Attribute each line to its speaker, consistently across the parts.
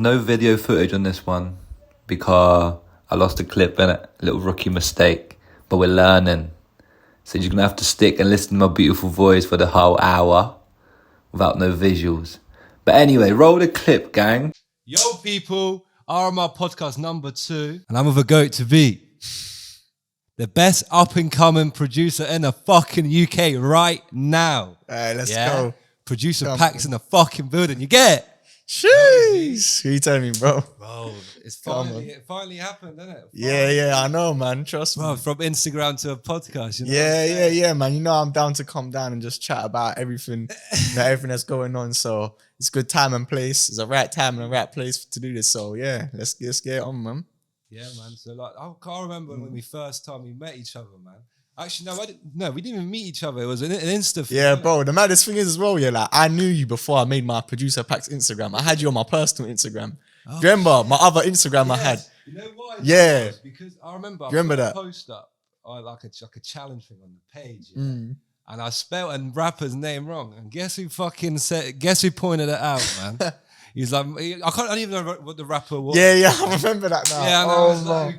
Speaker 1: no video footage on this one because I lost a clip, innit? A little rookie mistake. But we're learning. So you're going to have to stick and listen to my beautiful voice for the whole hour without no visuals. But anyway, roll the clip, gang.
Speaker 2: Yo, people, RMR podcast number 2. And I'm with a goat to beat. The best up-and-coming producer in the fucking UK right now.
Speaker 3: Let's go.
Speaker 2: Producer Paks in the fucking building. You get it?
Speaker 3: Sheesh. Who you telling me, bro?
Speaker 2: Bro, it finally happened, didn't it?
Speaker 3: Yeah, I know, man. Trust me.
Speaker 2: Bro, from Instagram to a podcast, you know?
Speaker 3: Yeah, man. You know I'm down to come down and just chat about everything, everything that's going on. So it's a good time and place. It's a right time and a right place to do this. So yeah, let's get it on, man.
Speaker 2: Yeah, man. So like, I can't remember when we first time we met each other, man. Actually, no, we didn't even meet each other. It was an Insta thing.
Speaker 3: Yeah, bro. The maddest thing is as well, yeah, like I knew you before I made my producer Paks Instagram. I had you on my personal Instagram. Do you remember my other Instagram I had?
Speaker 2: You know why?
Speaker 3: Yeah.
Speaker 2: Because I remember I
Speaker 3: remember
Speaker 2: put
Speaker 3: that?
Speaker 2: A post up, like a challenge thing on the page, yeah? And I spelled a rapper's name wrong. And guess who pointed it out, man? He's like, I don't even know what the rapper was.
Speaker 3: Yeah, I remember that now.
Speaker 2: Yeah, I know.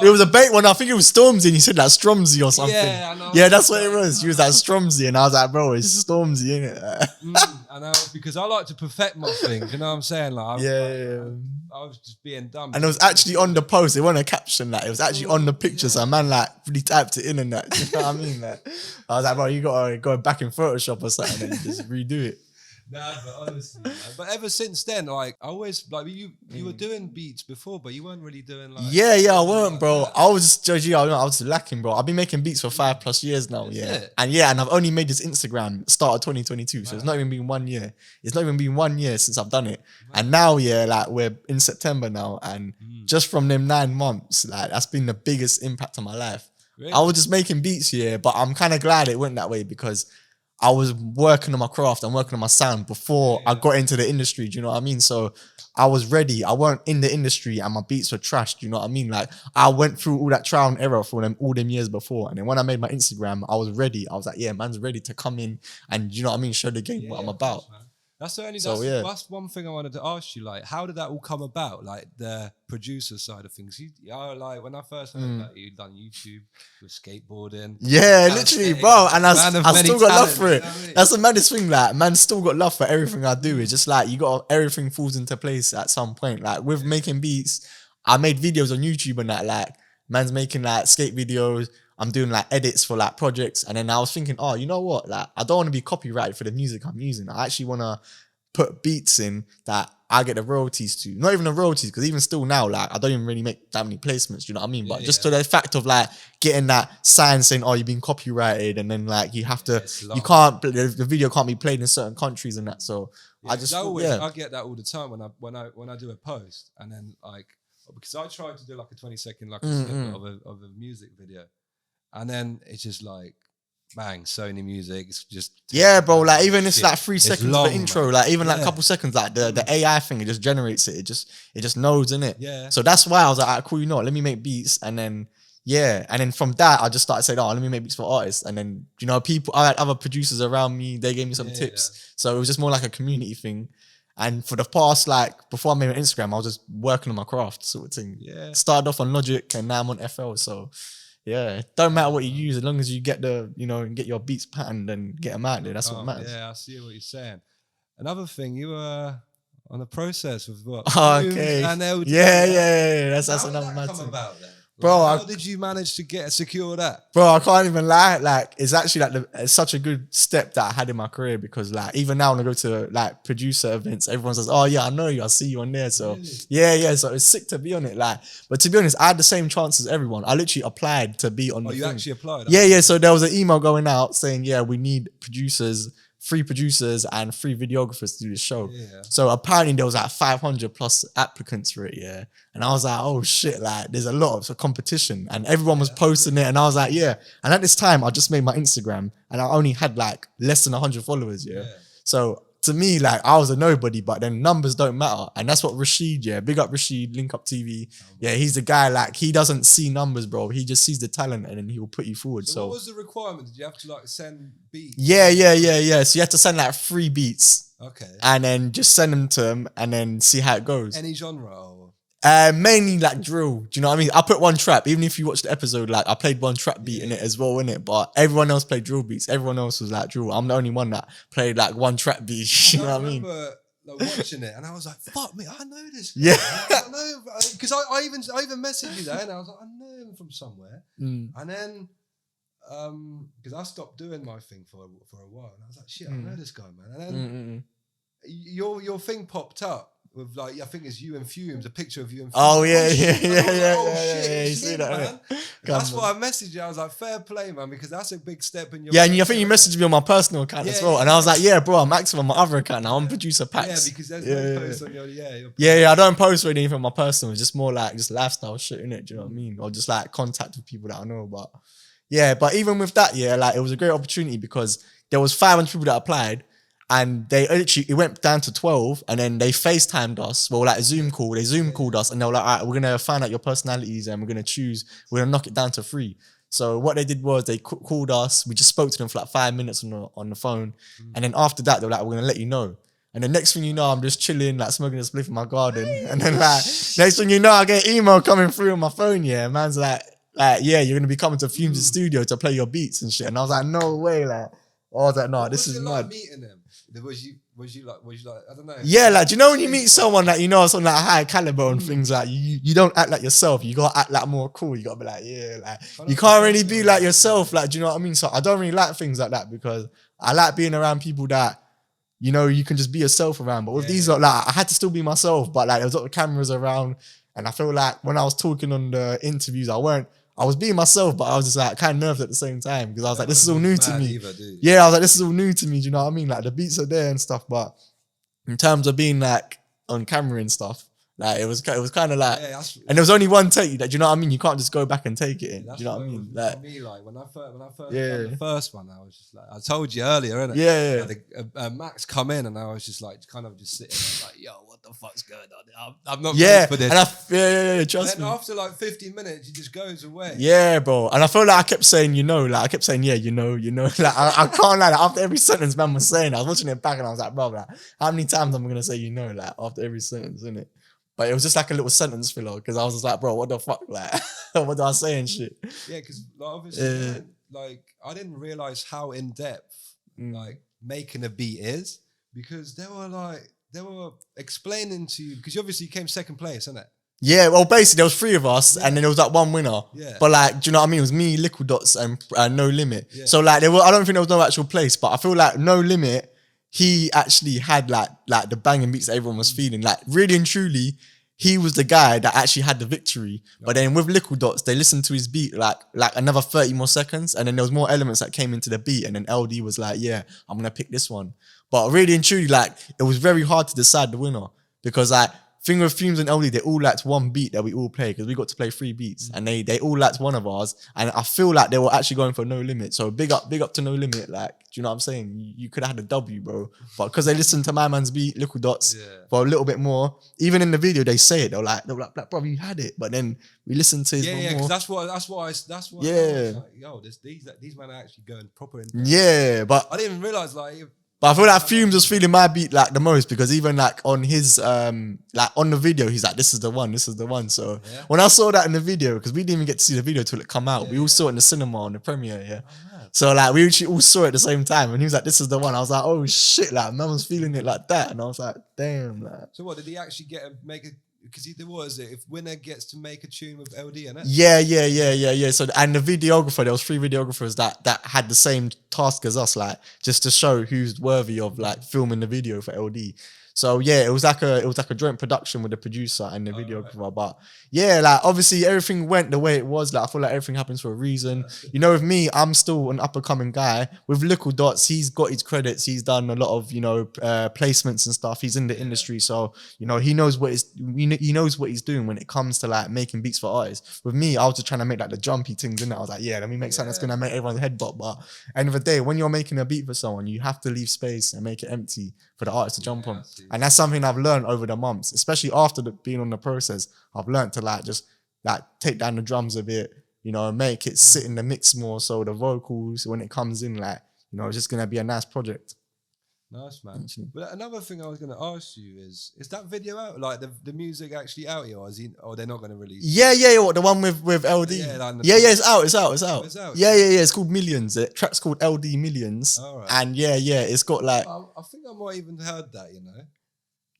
Speaker 3: It was a bait one. I think it was Stormzy, and he said like Stromzy or something.
Speaker 2: Yeah, I know.
Speaker 3: Yeah, that's what it was. He was like Stromzy, and I was like, bro, it's Stormzy, innit?
Speaker 2: I know, because I like to perfect my thing. You know what I'm saying? Like, I was just being dumb.
Speaker 3: And it was actually on the post. It wasn't a caption. Like it was actually on the picture. So man, like really typed it in and that. You know what I mean? Like, I was like, bro, you gotta go back in Photoshop or something and just redo it.
Speaker 2: Nah, but honestly, man. But ever since then, like I always like you were doing beats before, but you weren't really doing like
Speaker 3: I weren't, bro. I was judging. I was lacking, bro. I've been making beats for 5+ years now. And I've only made this Instagram start of 2022, so it's not even been 1 year. It's not even been 1 year since I've done it, and now like we're in September now, and just from them 9 months, like that's been the biggest impact on my life. Really? I was just making beats, but I'm kind of glad it went that way because I was working on my craft and working on my sound before I got into the industry. Do you know what I mean? So I was ready. I weren't in the industry and my beats were trashed. Do you know what I mean? Like I went through all that trial and error for them all them years before. And then when I made my Instagram, I was ready. I was like, yeah, man's ready to come in and, you know what I mean, show the game what I'm about.
Speaker 2: Course, that's the only. That's one thing I wanted to ask you. Like, how did that all come about? Like the producer side of things. Like when I first heard that you'd done YouTube with skateboarding.
Speaker 3: Yeah, literally, bro. And I still got love for it.
Speaker 2: You know what I mean?
Speaker 3: That's the maddest thing. Like, man, still got love for everything I do. It's just like everything falls into place at some point. Like with making beats, I made videos on YouTube and that. Like, man's making like skate videos. I'm doing like edits for like projects. And then I was thinking, oh, you know what? Like, I don't want to be copyrighted for the music I'm using. I actually want to put beats in that I get the royalties to. Not even the royalties, because even still now, like, I don't even really make that many placements, you know what I mean? But just to the fact of like getting that sign saying, oh, you've been copyrighted. And then like you have to, you can't, the video can't be played in certain countries and that. So I just,
Speaker 2: I get that all the time when I do a post. And then like, because I tried to do like a 20-second like a snippet of a music video. And then it's just like, bang, Sony Music. It's just
Speaker 3: bro. Like even if it's like 3 seconds
Speaker 2: long,
Speaker 3: of the intro,
Speaker 2: man.
Speaker 3: Like even like a couple seconds, like the AI thing, it just generates it. It just knows, innit?
Speaker 2: Yeah.
Speaker 3: So that's why I was like, alright, cool, you know what? Let me make beats, and then from that I just started saying, oh, let me make beats for artists, and then you know I had other producers around me. They gave me some tips, so it was just more like a community thing. And for the past, like before I made my Instagram, I was just working on my craft sort of thing.
Speaker 2: Yeah.
Speaker 3: Started off on Logic, and now I'm on FL. So. Yeah, don't matter what you use, as long as you get get your beats patterned and get them out there. That's what matters.
Speaker 2: Yeah, I see what you're saying. Another thing, you were on a process with what?
Speaker 3: Okay.
Speaker 2: And LG.
Speaker 3: Yeah. That's another matter.
Speaker 2: Come about then?
Speaker 3: Bro,
Speaker 2: how did you manage to secure that?
Speaker 3: Bro, I can't even lie. Like, it's actually like it's such a good step that I had in my career, because like even now when I go to like producer events, everyone says, "Oh yeah, I know you. I see you on there." So really? Yeah. So it's sick to be on it. Like, but to be honest, I had the same chance as everyone. I literally applied to be on the thing.
Speaker 2: Actually applied?
Speaker 3: Yeah. So there was an email going out saying, "Yeah, we need producers." 3 producers and 3 videographers to do the show. Yeah. So apparently there was like 500 plus applicants for it, And I was like, oh shit, like there's a lot of competition, and everyone was posting it, and I was like, yeah. And at this time, I just made my Instagram, and I only had like less than 100 followers, So to me, like I was a nobody, but then numbers don't matter. And that's what Rashid, big up Rashid, Link Up TV. Yeah, he's the guy, like he doesn't see numbers, bro. He just sees the talent, and then he will put you forward. So
Speaker 2: what was the requirement? Did you have to like send beats?
Speaker 3: Yeah. So you have to send like 3 beats.
Speaker 2: Okay.
Speaker 3: and then just send them to them and then see how it goes.
Speaker 2: Any genre or
Speaker 3: Mainly like drill. Do you know what I mean? I put one trap. Even if you watch the episode, like I played one trap beat in it as well, innit? But everyone else played drill beats. Everyone else was like drill. I'm the only one that played like one trap beat. You know what I mean?
Speaker 2: remember like watching it and I was like, fuck me, I know this guy.
Speaker 3: Yeah.
Speaker 2: I know, because I even messaged you there and I was like, I know him from somewhere. And then because I stopped doing my thing for a while and I was like, shit, I know this guy, man. And then your thing popped up with like, I think it's you and Fumes, a picture of you and Fumes.
Speaker 3: Oh yeah, yeah,
Speaker 2: shit. And I was like,
Speaker 3: yeah. You
Speaker 2: it's
Speaker 3: see
Speaker 2: him,
Speaker 3: that,
Speaker 2: man.
Speaker 3: innit?
Speaker 2: That's why I messaged you. I was like, fair play, man, because that's a big step in your
Speaker 3: Yeah, and I think you messaged me on my personal account as well, and I was like, "Yeah, bro, I'm active on my other account now. I'm producer Paks."
Speaker 2: Yeah, because there's no post on your
Speaker 3: Yeah, I don't post or anything on my personal. It's just more like just lifestyle shit, innit? Do you know what I mean? Or just like contact with people that I know. But yeah, but even with that, yeah, like it was a great opportunity because there was 500 people that applied, and it went down to 12, and then they FaceTimed us. Well, like a Zoom call. They Zoom called us, and they were like, "All right, we're gonna find out your personalities, and we're gonna knock it down to 3." So what they did was they called us. We just spoke to them for like 5 minutes on the phone, and then after that they were like, "We're gonna let you know." And the next thing you know, I'm just chilling, like smoking a spliff in my garden, and then like next thing you know, I get an email coming through on my phone. Yeah, man's like, yeah, you're gonna be coming to Fumes' studio to play your beats and shit. And I was like, no way, like, I was like, no, this is mad.
Speaker 2: Meeting them? Was you like I don't know.
Speaker 3: Yeah, like, do you know when you meet someone that you know is on like high caliber and things, like you don't act like yourself. You gotta act like more cool. You gotta be like, yeah, like you can't really be like yourself. Like, do you know what I mean? So I don't really like things like that because I like being around people that, you know, you can just be yourself around. But with these, like, I had to still be myself, but like there was a lot of cameras around, and I feel like when I was talking on the interviews, I was being myself, but I was just like kind of nervous at the same time because I was like, this is all new to me. Yeah, I was like, this is all new to me. Do you know what I mean? Like the beats are there and stuff, but in terms of being like on camera and stuff, like it was kind of like, and there was only one take. That, do you know what I mean? You can't just go back and take it in. Do you know what I mean? Like,
Speaker 2: for me, like when I first done the first one, I was just like, I told you earlier, innit?
Speaker 3: Yeah.
Speaker 2: Like Max come in and I was just like, kind of just sitting there, like, yo, what the fuck's going on? I'm not ready for this.
Speaker 3: And trust me.
Speaker 2: And after like 15 minutes, it just goes away.
Speaker 3: Yeah, bro. And I feel like I kept saying, I kept saying, yeah, you know. Like I can't lie. Like, after every sentence man was saying, I was watching it back and I was like, bro, like, how many times am I gonna say like after every sentence, innit? But it was just like a little sentence filler because I was just like, bro, what the fuck? Like, what do I say and shit?
Speaker 2: Yeah, because like, obviously, like, I didn't realize how in depth like making a beat is because they were explaining to you because you obviously came second place, innit?
Speaker 3: Yeah, well, basically there was 3 of us, and then there was like one winner.
Speaker 2: Yeah.
Speaker 3: But like, do you know what I mean? It was me, Liquid Dots, and No Limit. Yeah. So like, I don't think there was no actual place, but I feel like No Limit, he actually had like the banging beats that everyone was feeling. Like, really and truly, he was the guy that actually had the victory. But then with Liquid Dots, they listened to his beat like another 30 more seconds, and then there was more elements that came into the beat, and then LD was like, yeah, I'm gonna pick this one. But really and truly, like, it was very hard to decide the winner because like, thing with Fumes and LD, they all liked one beat that we all play because we got to play 3 beats, and they all liked one of ours, and I feel like they were actually going for No Limit. So big up to No Limit. Like, do you know what I'm saying? You could have had a W, bro, but because they listened to my man's beat, Liquid Dots, for a little bit more. Even in the video, they say it. They're like, bro, you had it, but then we listened to his more.
Speaker 2: Yeah, because that's what I was like, yo, these men are actually going proper in.
Speaker 3: Yeah, but
Speaker 2: I didn't even realize like.
Speaker 3: But I feel like Fumes was feeling my beat like the most because even like on his like on the video, he's like, this is the one. So when I saw that in the video, because we didn't even get to see the video till it come out, we all saw it in the cinema on the premiere, so like we actually all saw it at the same time, and he was like, this is the one. I was like, oh shit, like man was feeling it like that, and I was like, damn, like.
Speaker 2: So what did he actually make a? Because what is it? If winner gets to make a tune with LD in it?
Speaker 3: Yeah. So and the videographer, there was 3 videographers that had the same task as us, like just to show who's worthy of like filming the video for LD. So yeah, it was like a joint production with the producer and the videographer. Right. But yeah, like obviously everything went the way it was. Like I feel like everything happens for a reason. You know, with me, I'm still an up and coming guy. With Liquid Dots, he's got his credits. He's done a lot of placements and stuff. He's in the industry, so he knows what he's doing when it comes to like making beats for artists. With me, I was just trying to make like the jumpy things in it. I was like, yeah, let me make something that's gonna make everyone's head bop. But end of the day, when you're making a beat for someone, you have to leave space and make it empty for the artist to jump on. And that's something I've learned over the months, especially after being on the process. I've learned to like just like take down the drums a bit, make it sit in the mix more. So the vocals, when it comes in, like, it's just gonna be a nice project.
Speaker 2: Nice, man.
Speaker 3: Actually.
Speaker 2: But another thing I was going to ask you is that video out? Like the music actually out here, or they're not going to release?
Speaker 3: Yeah. What, the one with LD?
Speaker 2: Yeah, like
Speaker 3: It's out. It's out.
Speaker 2: Oh, it's out.
Speaker 3: Yeah. It's called Millions. The track's called LD Millions.
Speaker 2: All right.
Speaker 3: And it's got like.
Speaker 2: I think I might even heard that.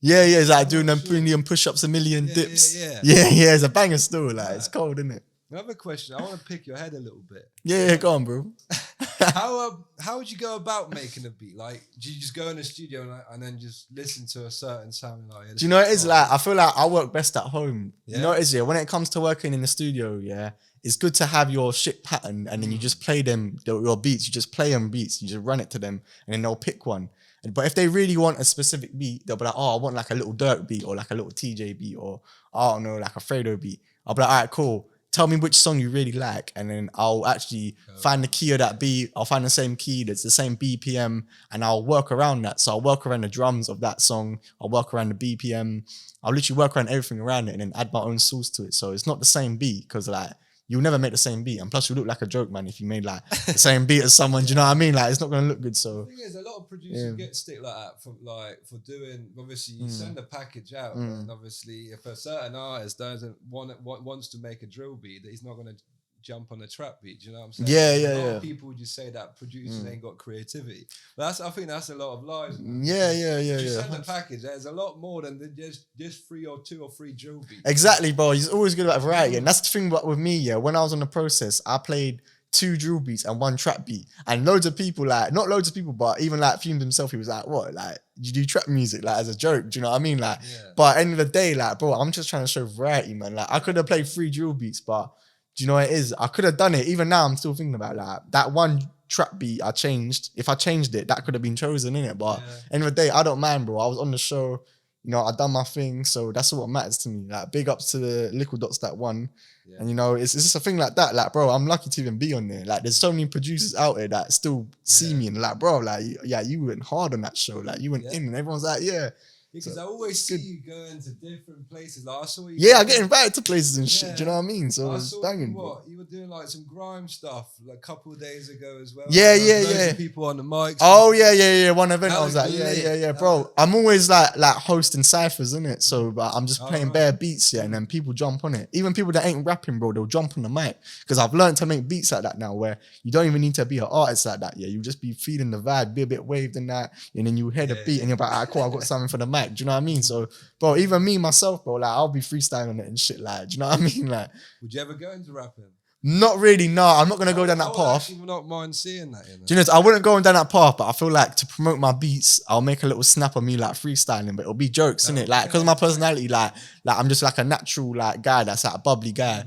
Speaker 3: It's like
Speaker 2: I'm
Speaker 3: doing
Speaker 2: not
Speaker 3: a million push-ups, a million dips.
Speaker 2: Yeah.
Speaker 3: It's a banger still. Like it's cold, isn't it?
Speaker 2: Another question. I want to pick your head a little bit.
Speaker 3: Yeah, go on, bro.
Speaker 2: How would you go about making a beat? Like, do you just go in the studio and then just listen to a certain sound? Like,
Speaker 3: Do you know what it is? Like, I feel like I work best at home.
Speaker 2: Yeah.
Speaker 3: You know what it is? Yeah, when it comes to working in the studio, it's good to have your shit pattern and then you just play them, your beats. You just play them beats. You just run it to them and then they'll pick one. But if they really want a specific beat, they'll be like, oh, I want like a little Dirk beat or like a little TJ beat or, I don't know, like a Fredo beat. I'll be like, all right, cool. Tell me which song you really like, and then I'll actually find the key of that beat. I'll find the same key that's the same BPM, and I'll work around that. So I'll work around the drums of that song. I'll work around the BPM. I'll literally work around everything around it, and then add my own sauce to it. So it's not the same beat because like you'll never make the same beat, and plus you look like a joke, man, if you made like the same beat as someone. Do you know what I mean? Like it's not gonna look good. So
Speaker 2: the thing is, a lot of producers get stick like that for doing. Obviously, you send a package out, and obviously, if a certain artist wants to make a drill beat, that he's not gonna jump on a trap beat. Do you know what I'm saying? A lot of people would just say that producers ain't got creativity, but I think that's a lot of lies. Man. You send a package. There's a lot more than just 3 or 2 or 3 drill beats.
Speaker 3: Exactly, bro. He's always good about variety, and that's the thing with me. Yeah, when I was on the process, I played 2 drill beats and 1 trap beat, and loads of people like not loads of people, but even like Fumes himself, he was like, "What? Like you do trap music like as a joke?" Do you know what I mean? Like, but at the end of the day, like, bro, I'm just trying to show variety, man. Like, I could have played 3 drill beats, but do you know what it is? I could have done it. Even now, I'm still thinking about like that 1 trap beat I changed. If I changed it, that could have been chosen in it. But at the end of the day, I don't mind, bro. I was on the show. You know, I done my thing, so that's what matters to me. Like, big ups to the Liquid Dots that won. And you know, it's just a thing like that. Like, bro, I'm lucky to even be on there. Like, there's so many producers out there that still see me and like, bro, like, you went hard on that show. Like, you went in, and everyone's like,
Speaker 2: Because I always see you going to different places. Like I saw you.
Speaker 3: Yeah, I get invited to places and shit. Do you know what I mean? So it's banging.
Speaker 2: You were doing like some grime stuff like a couple of days ago as well.
Speaker 3: Yeah.
Speaker 2: People on the mics.
Speaker 3: Oh yeah. One event I was like, yeah, bro. I'm always like hosting ciphers, innit? So but I'm just playing bare beats, and then people jump on it. Even people that ain't rapping, bro, they'll jump on the mic because I've learned to make beats like that now, where you don't even need to be an artist like that. Yeah, you just be feeling the vibe, be a bit waved in that, and then you hear the beat, and you're like, cool, I got something for the mic. Do you know what I mean? So, bro, even me myself, bro, like I'll be freestyling it and shit. Like, do you know what I mean? Like,
Speaker 2: would you ever go into rapping?
Speaker 3: Not really. No, I'm not gonna go down that path.
Speaker 2: I would not mind seeing that.
Speaker 3: Do you know? I wouldn't go down that path, but I feel like to promote my beats, I'll make a little snap of me like freestyling, but it'll be jokes, innit? Like, because of my personality, like I'm just like a natural like guy that's like a bubbly guy.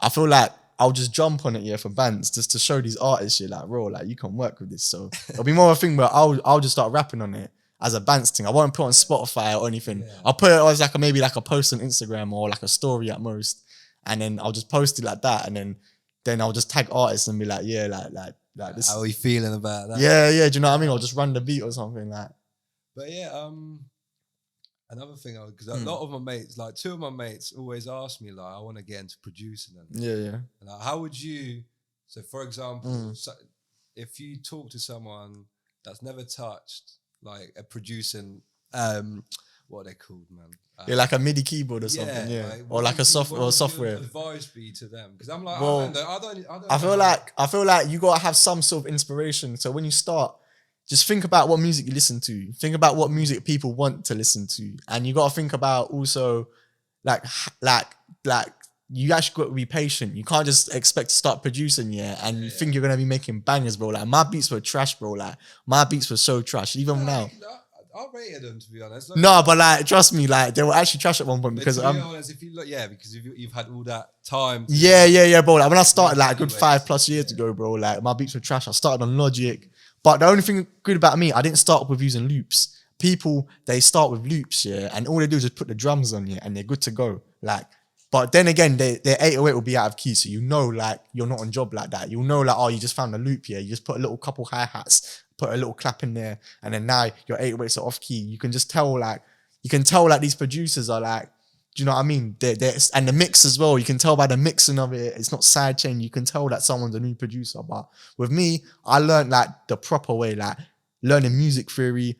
Speaker 3: I feel like I'll just jump on it, for bands, just to show these artists, like, bro, like you can work with this. So it'll be more of a thing where I'll just start rapping on it as a bands thing. I won't put it on Spotify or anything. I'll put it as like maybe like a post on Instagram or like a story at most, and then I'll just post it like that, and then I'll just tag artists and be like, like this.
Speaker 2: How are you feeling about that?
Speaker 3: Yeah. Do you know what I mean? Or just run the beat or something like.
Speaker 2: But another thing, because a lot of my mates, like 2 of my mates, always ask me like, I want to get into producing.
Speaker 3: Yeah.
Speaker 2: And like, how would you? So, for example, if you talk to someone that's never touched like a producing, what are they called, man?
Speaker 3: Like a MIDI keyboard or something, like, or like a software.
Speaker 2: Advice be to them because I'm like,
Speaker 3: well, I feel like you gotta have some sort of inspiration. So when you start, just think about what music you listen to. Think about what music people want to listen to, and you gotta think about also, like you actually got to be patient. You can't just expect to start producing, and you think you're gonna be making bangers, bro. Like my beats were trash, bro. Like my beats were so trash, even now.
Speaker 2: I rated them, to be honest.
Speaker 3: No, but like, trust me, like they were actually trash at one point because
Speaker 2: to be honest, if you look, because you've had all that time.
Speaker 3: Bro. Like when I started, like a good 5+ years ago, bro, like my beats were trash. I started on Logic, but the only thing good about me, I didn't start with using loops. People, they start with loops, and all they do is just put the drums on, and they're good to go. Like, but then again, their 808 will be out of key, so you know, like you're not on job like that. You'll know, like, oh, you just found a loop, you just put a little couple hi-hats, put a little clap in there, and then now your 808s are off key. You can just tell, like, these producers are like, do you know what I mean? They're and the mix as well. You can tell by the mixing of it. It's not sidechain. You can tell that someone's a new producer. But with me, I learned like the proper way, like learning music theory,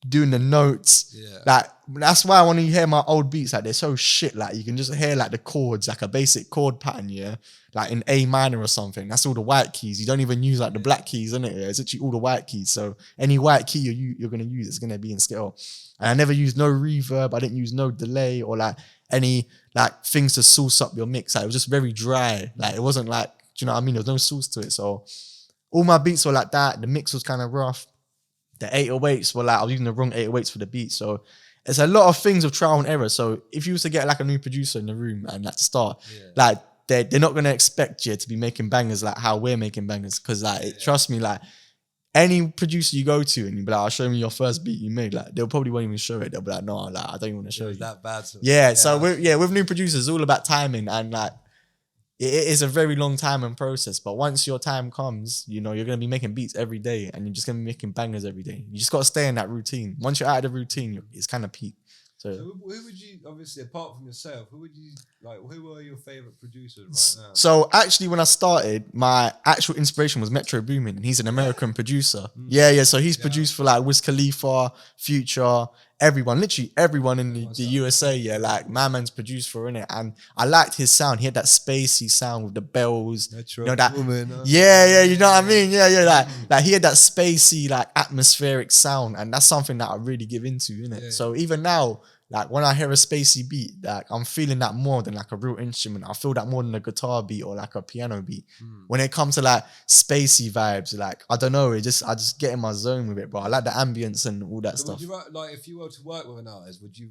Speaker 3: doing the notes.
Speaker 2: Yeah.
Speaker 3: Like, that's why when you hear my old beats, like, they're so shit. Like, you can just hear, like, the chords, like a basic chord pattern, yeah? Like, in A minor or something. That's all the white keys. You don't even use, like, the black keys, innit? Yeah? It's actually all the white keys. So, any white key you're going to use, it's going to be in scale. And I never used no reverb. I didn't use no delay or, like, any, like, things to sauce up your mix. Like, it was just very dry. Like, it wasn't, like, do you know what I mean? There was no sauce to it. So, all my beats were like that. The mix was kind of rough. The 808s were like, I was using the wrong 808s for the beat. So it's a lot of things of trial and error. So if you was to get like a new producer in the room and like to start, like they're not gonna expect you to be making bangers like how we're making bangers. Cause like trust me, like any producer you go to and you be like, I'll show me your first beat you made, like they'll probably won't even show it. They'll be like, no, like I don't even want to show you.
Speaker 2: That bad.
Speaker 3: So with new producers, it's all about timing and like it is a very long time and process, but once your time comes, you know, you're going to be making beats every day and you're just going to be making bangers every day. You just got to stay in that routine. Once you're out of the routine, it's kind of peak. So
Speaker 2: who would you, obviously, apart from yourself, who are your favorite producers right now?
Speaker 3: So actually, when I started, my actual inspiration was Metro Boomin. He's an American producer. Yeah. So he's produced for like Wiz Khalifa, Future, everyone, literally everyone in the USA. Yeah, like my man's produced for it, and I liked his sound. He had that spacey sound with the bells.
Speaker 2: Metro
Speaker 3: you know that.
Speaker 2: Boomin,
Speaker 3: you know what I mean. Yeah. Like he had that spacey, like atmospheric sound, and that's something that I really give into, innit?
Speaker 2: Yeah.
Speaker 3: So even now, like when I hear a spacey beat, like I'm feeling that more than like a real instrument. I feel that more than a guitar beat or like a piano beat. When it comes to like spacey vibes, like I don't know, I just get in my zone with it, bro. I like the ambience and all that stuff.
Speaker 2: Would you like if you were to work with an artist, would you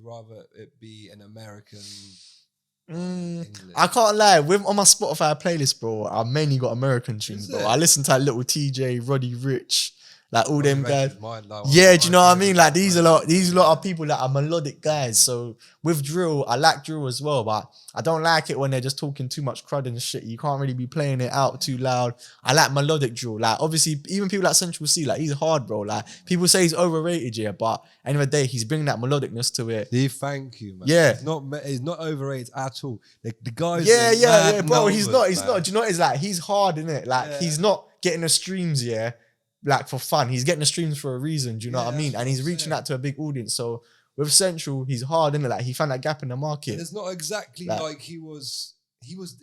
Speaker 2: rather it be an American?
Speaker 3: I can't lie. On my Spotify playlist, bro, I mainly got American tunes, bro. I listen to like Little TJ, Roddy Rich. Like all them guys. Do you know what I mean? Like these a lot of people that are melodic guys. So with drill, I like drill as well, but I don't like it when they're just talking too much crud and shit. You can't really be playing it out too loud. I like melodic drill. Like obviously, even people like Central C, like he's hard, bro. Like people say he's overrated, yeah, but end of the day, he's bringing that melodicness to it.
Speaker 2: Thank you, man.
Speaker 3: Yeah,
Speaker 2: he's not overrated at all. The guys,
Speaker 3: yeah, bro. He's not. Do you know what it's like? He's hard in it. Like he's not getting the streams, yeah. Like for fun, he's getting the streams for a reason. Do you know what I mean? And he's reaching out to a big audience. So with Central, he's hard, innit? Like he found that gap in the market.
Speaker 2: And it's not exactly like he was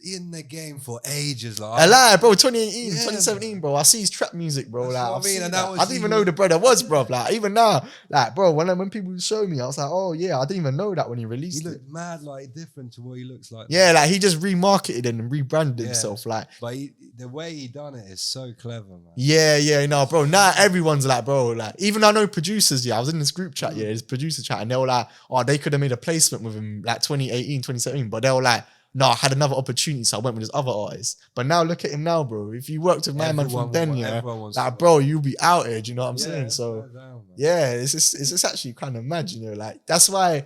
Speaker 2: in the game for ages. Like
Speaker 3: a lie, bro. 2018, 2017, bro. I see his trap music, bro.
Speaker 2: That's
Speaker 3: like
Speaker 2: what I mean, and
Speaker 3: I didn't even know who the brother was, bro. Like even now, like bro, when people show me, I was like, oh yeah, I didn't even know that when he released it.
Speaker 2: He looked mad, like different to what he looks like.
Speaker 3: Yeah, like he just remarketed and rebranded himself, like.
Speaker 2: But the way he done it is so clever, man.
Speaker 3: Yeah, no, bro. Now everyone's like, bro, like even I know producers. Yeah, I was in this group chat, his producer chat, and they were like, oh, they could have made a placement with him like 2018, 2017, but they were like, no, I had another opportunity, so I went with this other artist. But now look at him now, bro. If you worked with my man from then, like, bro, you'll be out here. Do you know what I'm saying? So, it's actually kind of mad, you know. Like that's why,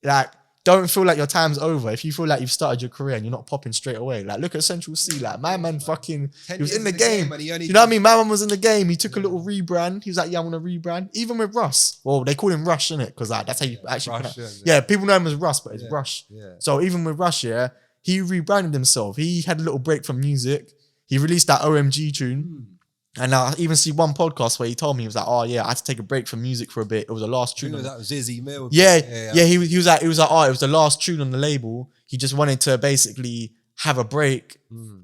Speaker 3: like, don't feel like your time's over. If you feel like you've started your career and you're not popping straight away, like look at Central C. Like my man, fucking, he was in the game. You know what I mean? My man was in the game. He took a little rebrand. He was like, yeah, I want to rebrand. Even with Russ, well, they call him Rush, innit? Because like that's how you actually pronounce. Yeah, people know him as Russ, but it's Rush. Yeah. So even with Rush, he rebranded himself. He had a little break from music. He released that OMG tune. And I even see one podcast where he told me, he was like, oh yeah, I had to take a break from music for a bit. It was the last tune.
Speaker 2: That was Izzy Mill.
Speaker 3: Yeah. He was like, oh, it was the last tune on the label. He just wanted to basically have a break,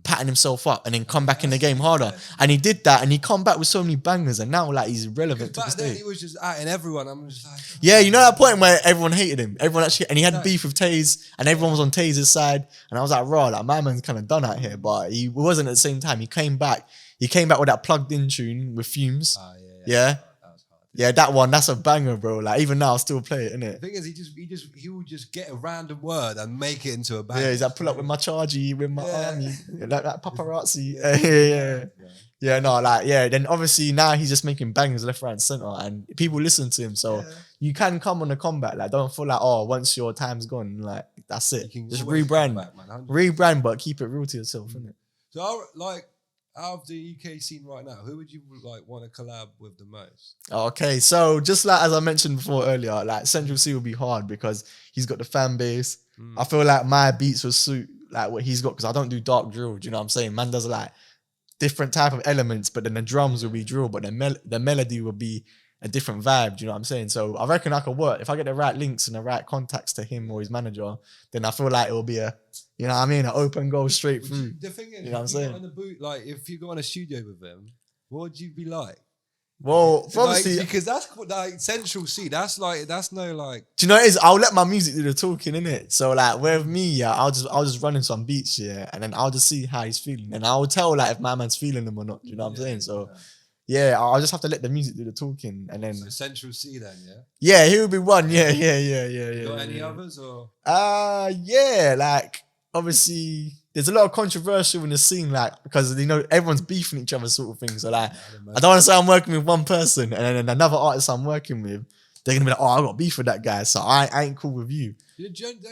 Speaker 3: patting himself up, and then come back in the game harder. And he did that, and he come back with so many bangers, and now like he's relevant to this day.
Speaker 2: He was just outing everyone. I'm just like,
Speaker 3: yeah, you know that point where everyone hated him. Everyone actually, and he had beef with Taze, and everyone was on Taze's side. And I was like, raw, like my man's kind of done out here, but he wasn't at the same time. He came back with that plugged in tune with Fumes. Yeah. Yeah, that one, that's a banger, bro. Like even now, I'll still play it, innit?
Speaker 2: The thing is, he will just get a random word and make it into a banger.
Speaker 3: Yeah, he's like, pull up with my chargy, with my army, like that paparazzi. Yeah, no, like then obviously now he's just making bangers left, right, and center, and people listen to him. So you can come on the comeback. Like don't feel like once your time's gone, like that's it. Just rebrand, rebrand, but keep it real to yourself, innit?
Speaker 2: So like, out of the UK scene right now, who would you like want to collab with the most?
Speaker 3: Okay, so just like as I mentioned before earlier, like Central C will be hard because he's got the fan base. I feel like my beats will suit like what he's got because I don't do dark drill. Do you know what I'm saying? Man does like different type of elements, but then the drums will be drill, but the melody will be a different vibe. Do you know what I'm saying? So I reckon I could work if I get the right links and the right contacts to him or his manager. Then I feel like it will be a, you know what I mean, an open goal straight through.
Speaker 2: The thing is,
Speaker 3: you know what I'm saying?
Speaker 2: On the boot, like if you go on a studio with him, what would you be like?
Speaker 3: Well, obviously,
Speaker 2: because that's like Central C. That's no like.
Speaker 3: Do you know what it is? I'll let my music do the talking, innit? So like with me, yeah, I'll just run in some beats, yeah, and then I'll just see how he's feeling, and I'll tell like if my man's feeling them or not. Do you know what I'm saying? So yeah, I'll just have to let the music do the talking, and then
Speaker 2: so Central C then, yeah.
Speaker 3: Yeah, he would be one. Yeah.
Speaker 2: Got any others or?
Speaker 3: Yeah, like obviously there's a lot of controversial in the scene, like because you know everyone's beefing each other, sort of thing. So like, I don't want to say I'm working with one person and then another artist I'm working with, they're gonna be like, oh, I got beef with that guy, so I ain't cool with you.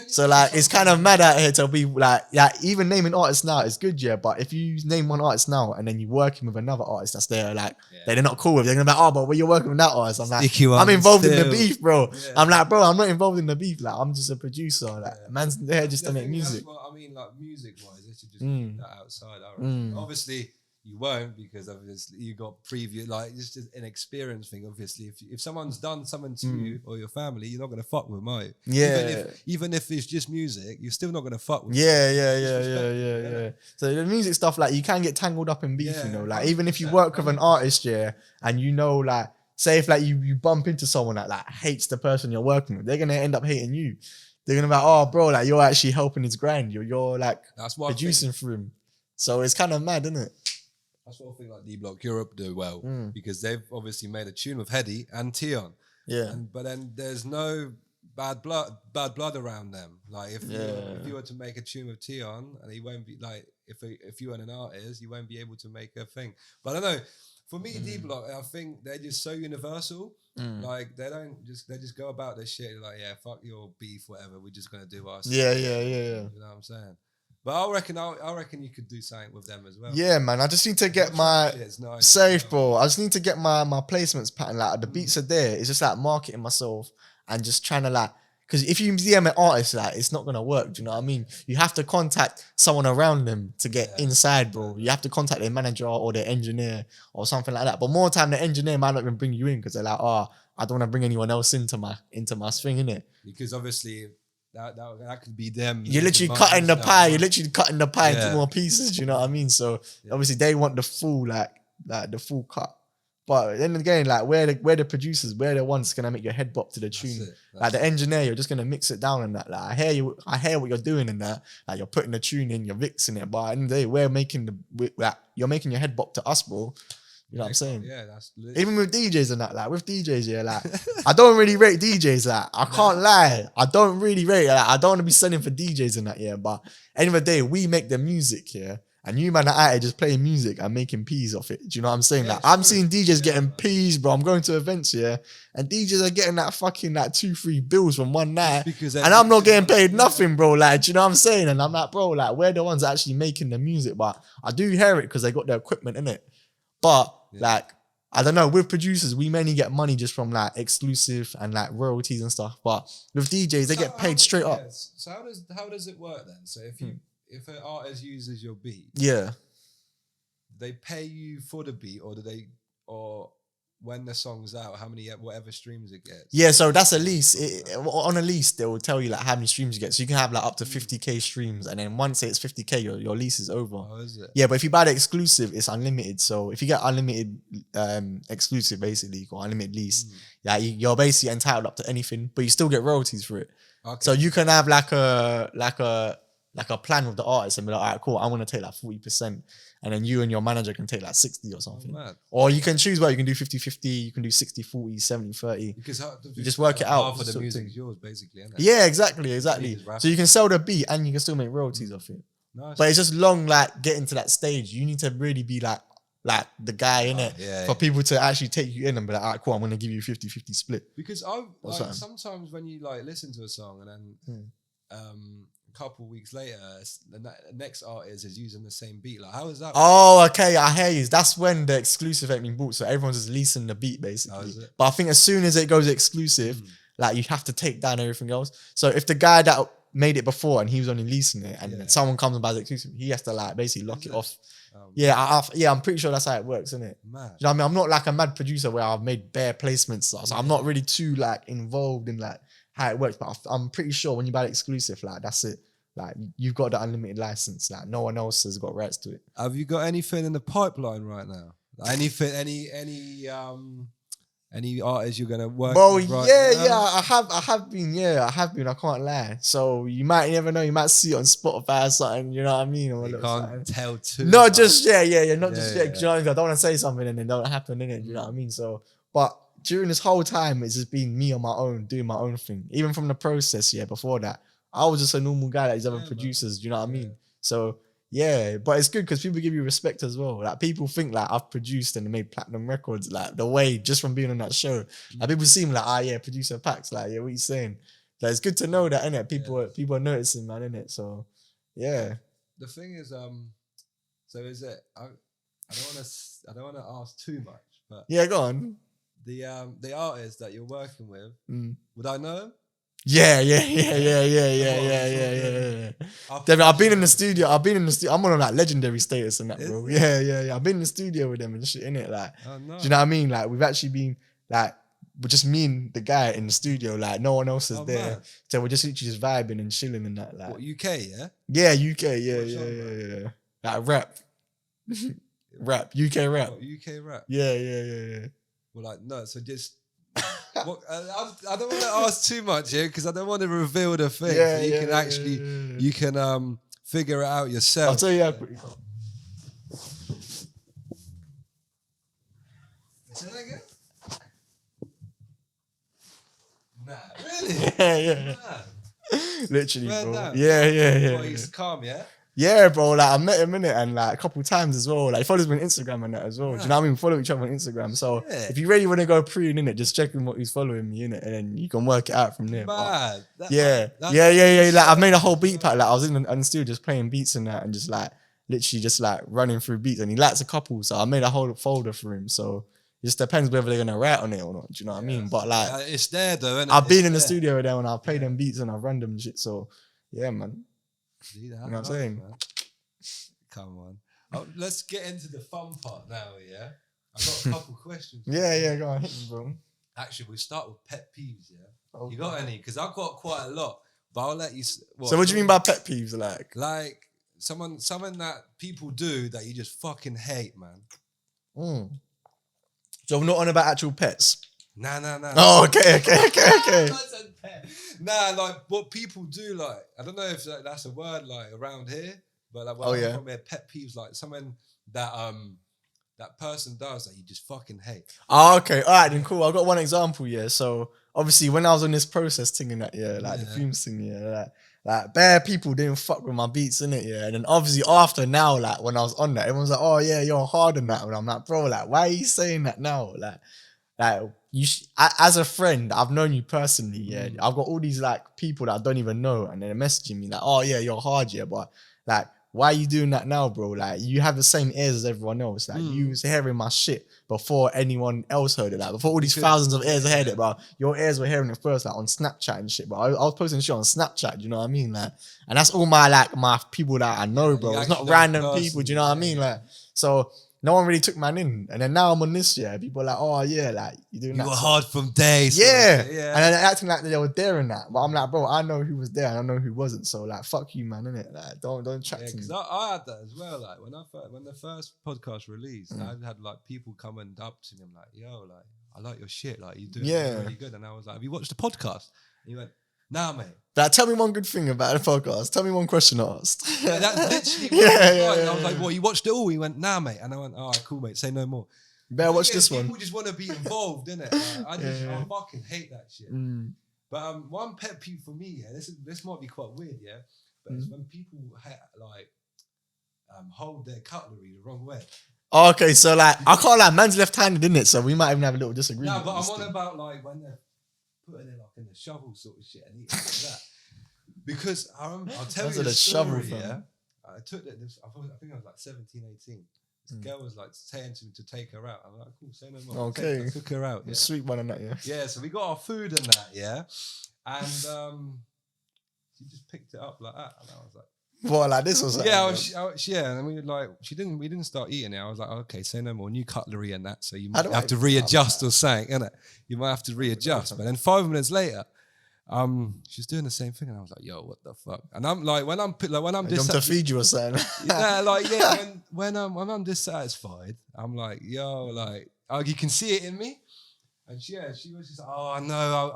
Speaker 3: So like, it's kind of mad out here to be like, yeah, even naming artists now is good, yeah. But if you name one artist now and then you're working with another artist that's there, like they're not cool with, they're gonna be like, oh, but when you're working with that artist, I'm like, I'm involved in the beef, bro. Yeah. I'm like, bro, I'm not involved in the beef. Like, I'm just a producer. Like, man's there just to make music.
Speaker 2: That's what I mean, like music wise, they should just keep that outside. I reckon. Obviously. You won't because obviously you got preview, like it's just an experience thing. Obviously, if someone's done something to you or your family, you're not gonna fuck with, mate.
Speaker 3: Yeah.
Speaker 2: Even if it's just music, you're still not gonna fuck with.
Speaker 3: Yeah. So the music stuff, like you can get tangled up in beef, you know. Like even if you work with an artist, yeah, and you know, like say if like you bump into someone that like hates the person you're working with, they're gonna end up hating you. They're gonna be like, oh, bro, like you're actually helping his grind. You're like producing for him. So it's kind of mad, isn't it?
Speaker 2: That's what I think like D Block Europe do well because they've obviously made a tune with Hedy and Tion. Yeah. But then there's no bad blood around them. Like if you were to make a tune with Tion and he won't be like if you are an artist, you won't be able to make a thing. But I don't know. For me, D Block, I think they're just so universal. Like they just go about their shit like, yeah, fuck your beef, whatever. We're just gonna do our stuff.
Speaker 3: Yeah.
Speaker 2: You know what I'm saying? But I reckon you could do something with them as well.
Speaker 3: Yeah, man. I just need to get my safe, bro. I just need to get my placements pattern. Like the beats are there. It's just like marketing myself and just trying to like, because if you DM an artist, like it's not gonna work. Do you know what I mean? You have to contact someone around them to get inside, bro. You have to contact their manager or their engineer or something like that. But more time, the engineer might not even bring you in because they're like, oh, I don't want to bring anyone else into my thing, innit?
Speaker 2: Because obviously. That could be them.
Speaker 3: You're literally cutting the pie. You're literally cutting the pie into more pieces. Do you know what I mean? So obviously they want the full like the full cut. But then again, like we're the producers, we're the ones gonna make your head bop to the tune. Like the engineer, you're just gonna mix it down and that. Like I hear what you're doing in that. Like you're putting the tune in, you're mixing it. But at the end of the day, you're making your head bop to us, bro. You know what I'm saying?
Speaker 2: Yeah, that's lit.
Speaker 3: Even with DJs and that, like with DJs, yeah, like I don't really rate DJs. Like I can't lie, I don't really rate. Like, I don't want to be selling for DJs and that, yeah. But end of the day, we make the music, yeah. And you man are out here just playing music and making peas off it. Do you know what I'm saying? Like I'm seeing DJs getting peas, bro. I'm going to events, yeah, and DJs are getting that fucking like 2-3 bills from one night, and I'm not getting paid nothing, bro. Like, do you know what I'm saying? And I'm like, bro, like we're the ones actually making the music, but I do hear it because they got the equipment in it. But like, I don't know, with producers, we mainly get money just from like exclusive and like royalties and stuff. But with DJs, they get paid straight up.
Speaker 2: So how does it work then? So if an artist uses your beat, they pay you for the beat, or when the song's out, how many whatever streams it gets?
Speaker 3: Yeah, so that's a lease. On a lease, they will tell you like how many streams you get. So you can have like up to 50k streams, and then once it's 50k, your lease is over.
Speaker 2: Oh, is it?
Speaker 3: Yeah, but if you buy the exclusive, it's unlimited. So if you get unlimited exclusive, basically, or unlimited lease, you're basically entitled up to anything, but you still get royalties for it. Okay. So you can have like a plan with the artist and be like, all right, cool, I want to take like 40%. And then you and your manager can take like 60 or something. Or you can choose you can do 50-50, you can do 60-40, 70-30.
Speaker 2: Because
Speaker 3: you just work it out.
Speaker 2: Half of the music is yours, basically, isn't it?
Speaker 3: Yeah, exactly. So you can sell the beat and you can still make royalties off it. Nice. But it's just long, like, getting to that stage. You need to really be like the guy in it for people to actually take you in and be like, all right, cool, I'm going to give you 50-50 split.
Speaker 2: Because sometimes when you like listen to a song and then a couple of weeks later, the next artist is using the same beat. Like, how is that?
Speaker 3: Oh, okay, I hear you. That's when the exclusive ain't been bought, so everyone's just leasing the beat basically. But I think as soon as it goes exclusive, like you have to take down everything else. So if the guy that made it before and he was only leasing it, and then someone comes and buys it exclusive, he has to like basically lock it off. I'm pretty sure that's how it works, isn't it?
Speaker 2: Mad.
Speaker 3: You know what I mean? I'm not like a mad producer where I've made bare placements, so I'm not really too like involved in like how it works. But I'm pretty sure when you buy it exclusive, like that's it. Like you've got the unlimited license. Like no one else has got rights to it.
Speaker 2: Have you got anything in the pipeline right now? Like anything? Any artists you're gonna work with right now?
Speaker 3: I have been. I can't lie. So you might never know. You might see it on Spotify or something. You know what I mean? Or
Speaker 2: You can't tell too.
Speaker 3: Not
Speaker 2: much.
Speaker 3: just not just yet. You know what I mean? I don't want to say something and it don't happen, innit? You know what I mean? So, but during this whole time, it's just been me on my own, doing my own thing. Even from the process, before that, I was just a normal guy like these other producers. Do you know what I mean? So. Yeah, but it's good because people give you respect as well. Like people think like I've produced and made platinum records, like the way just from being on that show. Like people see me like, producer Paks, like what you saying? Like it's good to know that, innit? People are noticing, man, innit? So yeah.
Speaker 2: The thing is, so is it? I don't want to ask too much, but
Speaker 3: Go on.
Speaker 2: The artist that you're working with, would I know him?
Speaker 3: Yeah. Definitely, I've been in the studio. I'm on that legendary status and that, bro. Yeah. I've been in the studio with them and shit, innit? Like, do you know what I mean? Like, we've actually been like, we're just me and the guy in the studio. Like, no one else is there.
Speaker 2: Man.
Speaker 3: So we're just literally just vibing and chilling and that. Like,
Speaker 2: what, UK? Yeah.
Speaker 3: Yeah, UK. Yeah. Like rap, UK rap.
Speaker 2: What, UK rap.
Speaker 3: Yeah.
Speaker 2: Well, like no. So just. Well, I don't want to ask too much here because I don't want to reveal the thing. You can figure it out yourself.
Speaker 3: I'll tell you how quickly.
Speaker 2: Say that again? Nah, really?
Speaker 3: Yeah. Literally,
Speaker 2: Man,
Speaker 3: bro.
Speaker 2: nah.
Speaker 3: Yeah.
Speaker 2: Well, he's calm, yeah?
Speaker 3: Yeah, bro. Like I met him in it, and like a couple times as well. Like he follows me on Instagram and that as well. Do you know what I mean? We follow each other on Instagram. So if you really want to go preen in it, just check him what he's following me in it, and then you can work it out from there.
Speaker 2: Mad.
Speaker 3: Yeah. Like I've made a whole beat pack. Like I was in the studio just playing beats and that, and just like literally just like running through beats. And he likes a couple, so I made a whole folder for him. So it just depends whether they're gonna write on it or not. Do you know what I mean? But like
Speaker 2: it's there though. Isn't it?
Speaker 3: I've been in the studio with them and I've played them beats and I've run them and shit. So yeah, man.
Speaker 2: See,
Speaker 3: you know what I'm saying?
Speaker 2: Man. Come on. Let's get into the fun part now, yeah? I've got a couple questions.
Speaker 3: Yeah, go on, hit me, bro.
Speaker 2: Actually, we'll start with pet peeves, yeah? Okay. You got any? Because I've got quite a lot, but I'll let you...
Speaker 3: So what do you mean by pet peeves, like?
Speaker 2: Like, something that people do that you just fucking hate, man.
Speaker 3: So I'm not on about actual pets?
Speaker 2: Nah.
Speaker 3: Oh, okay.
Speaker 2: Nah, like, what people do, like, I don't know if that's a word, like, around here, but like, I'm from here, pet peeves, like, something that that person does that you just fucking hate.
Speaker 3: Oh, okay. All right, then cool. I've got one example, yeah. So obviously when I was on this process thing and that, the fumes thing, like bare people didn't fuck with my beats, innit, yeah. And then obviously after now, like when I was on that, everyone's like, oh yeah, you're hard on that. And I'm like, bro, like, why are you saying that now? Like you as a friend, I've known you personally, yeah. I've got all these like people that I don't even know, and they're messaging me like, oh yeah, you're hard, yeah, but like, why are you doing that now, bro? Like, you have the same ears as everyone else. Like, you was hearing my shit before anyone else heard it. Like, before all these thousands of ears heard it, bro. Your ears were hearing it first, like, on Snapchat and shit, bro. I was posting shit on Snapchat, you know what I mean? Like, and that's all my people that I know, bro. It's not random people, do you know what I mean? Like, so... no one really took man in. And then now I'm on this, people are like, oh yeah, like you're doing that.
Speaker 2: You were hard from days.
Speaker 3: Yeah. And then acting like they were there in that. But I'm like, bro, I know who was there and I know who wasn't. So like, fuck you, man, innit? Like, don't track to me.
Speaker 2: Because I had that as well. Like when the first podcast released, I had like people come and up to me. I'm like, yo, like I like your shit. Like you doing really good. And I was like, have you watched the podcast? And he went, nah, mate.
Speaker 3: Like, tell me one good thing about the podcast. Tell me one question I asked.
Speaker 2: Yeah, that's literally I was like, well, you watched it all? He went, nah, mate. And I went, all right, cool, mate. Say no more.
Speaker 3: Better watch this one.
Speaker 2: People just want to be involved, innit? Like, I fucking hate that shit. But one pet peeve for me, this might be quite weird, yeah? But it's when people hold their cutlery the wrong way.
Speaker 3: Oh, okay, so like, I can't lie, man's left-handed, innit? So we might even have a little disagreement.
Speaker 2: No, but I'm on about like when they're putting it like in the shovel sort of shit and eating like that. Because I'll tell you the story, yeah. I took this, I think I was like 17, 18. This girl was like saying to me to take her out. I'm like, cool, say no more.
Speaker 3: Okay.
Speaker 2: I took her out. Yeah.
Speaker 3: Sweet one and that, yeah.
Speaker 2: Yeah, so we got our food and that, yeah. And she just picked it up like that, and I was like,
Speaker 3: What, like this or something?
Speaker 2: yeah, yeah. And we were like, we didn't start eating it. I was like, okay, say no more, new cutlery and that. So you might have to readjust or something, innit? You might have to readjust. But then 5 minutes later, she's doing the same thing, and I was like, yo, what the fuck? And I'm like, when I'm
Speaker 3: to feed you or something.
Speaker 2: yeah, like yeah, when I'm dissatisfied, I'm like, yo, like, oh, you can see it in me. And she was just like, oh no,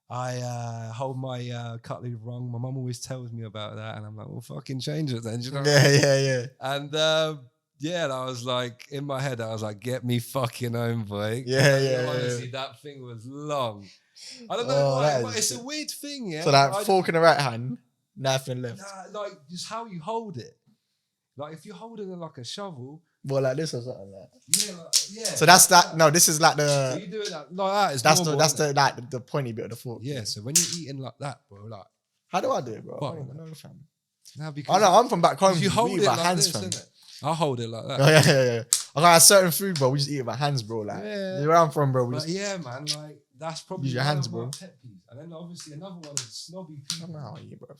Speaker 2: I hold my cutlery wrong. My mum always tells me about that, and I'm like, well, fucking change it then. Do you know?
Speaker 3: Yeah.
Speaker 2: And and I was like, in my head, I was like, get me fucking home, boy. Honestly, that thing was long. I don't know why, but it's a weird thing, yeah.
Speaker 3: So that fork in the right hand, nothing left.
Speaker 2: Like just how you hold it. Like if you're holding it like a shovel.
Speaker 3: Well, like this or something like that.
Speaker 2: Yeah.
Speaker 3: So that's that. No, this is like
Speaker 2: So
Speaker 3: the.
Speaker 2: you do it like that. It's
Speaker 3: that's
Speaker 2: normal,
Speaker 3: that's the pointy bit of the fork.
Speaker 2: Yeah. So when you're eating like that, bro, like.
Speaker 3: How do I do it, bro?
Speaker 2: What?
Speaker 3: I don't even know, fam.
Speaker 2: Now because
Speaker 3: I know I'm from back home.
Speaker 2: you hold it like
Speaker 3: hands,
Speaker 2: this,
Speaker 3: fam.
Speaker 2: innit? I hold it like that.
Speaker 3: Oh, yeah. I got certain food, bro. We just eat it with hands, bro. Like where I'm from, bro.
Speaker 2: But yeah, man. Like that's probably
Speaker 3: use your hands, bro.
Speaker 2: Pet peeves. And then obviously another one is snobby
Speaker 3: I don't
Speaker 2: people.
Speaker 3: know how you, bro.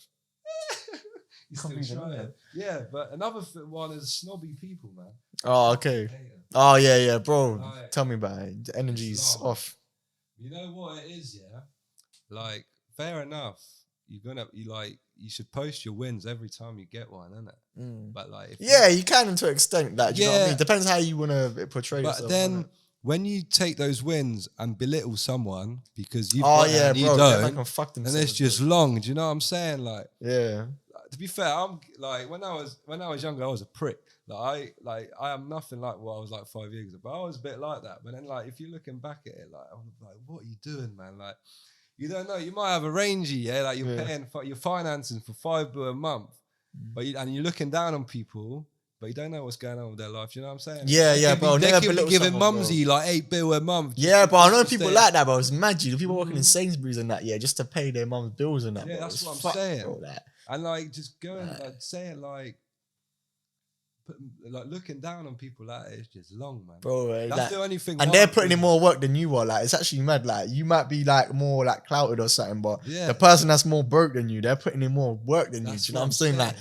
Speaker 2: You still try it. Yeah, but another one is snobby people, man.
Speaker 3: Oh, okay. Oh, yeah, bro.
Speaker 2: Oh, yeah.
Speaker 3: Tell me about it. The energy's off.
Speaker 2: You know what it is, yeah? Like, fair enough. You should post your wins every time you get one, innit? But like,
Speaker 3: you can to an extent. Like, do you know what I
Speaker 2: Yeah.
Speaker 3: mean? Depends how you want to portray yourself.
Speaker 2: but then when you take those wins and belittle someone because you've
Speaker 3: oh
Speaker 2: got it
Speaker 3: yeah,
Speaker 2: and you
Speaker 3: bro.
Speaker 2: don't,
Speaker 3: Can fuck
Speaker 2: and
Speaker 3: themselves,
Speaker 2: it's just long. Do you know what I'm saying? Like,
Speaker 3: yeah.
Speaker 2: to be fair, I'm like when I was younger, I was a prick. I am nothing like what I was like 5 years ago, but I was a bit like that. But then, like, if you're looking back at it, like, I'm like, what are you doing, man? Like, you don't know. You might have a Rangy, yeah, like you're paying for your financing for £5 a month, but you're looking down on people, but you don't know what's going on with their life. You know what I'm saying?
Speaker 3: Yeah, bro.
Speaker 2: They
Speaker 3: Never
Speaker 2: could be
Speaker 3: belittle
Speaker 2: giving
Speaker 3: someone,
Speaker 2: mumsy
Speaker 3: bro.
Speaker 2: like £8 a month.
Speaker 3: Yeah, but I know people like that, bro. It's magic. The people working in Sainsbury's and that, just to pay their mum's bills and that.
Speaker 2: Yeah,
Speaker 3: bro.
Speaker 2: that's
Speaker 3: It's
Speaker 2: what I'm
Speaker 3: fucked,
Speaker 2: saying.
Speaker 3: Bro, that.
Speaker 2: And like just going like saying like looking down on people like that is just long, man.
Speaker 3: Bro,
Speaker 2: that's the only thing.
Speaker 3: And they're putting in more work than you are. Like, it's actually mad. Like, you might be like more like clouted or something, but the person that's more broke than you, they're putting in more work than you. Do you know what I'm saying? Like,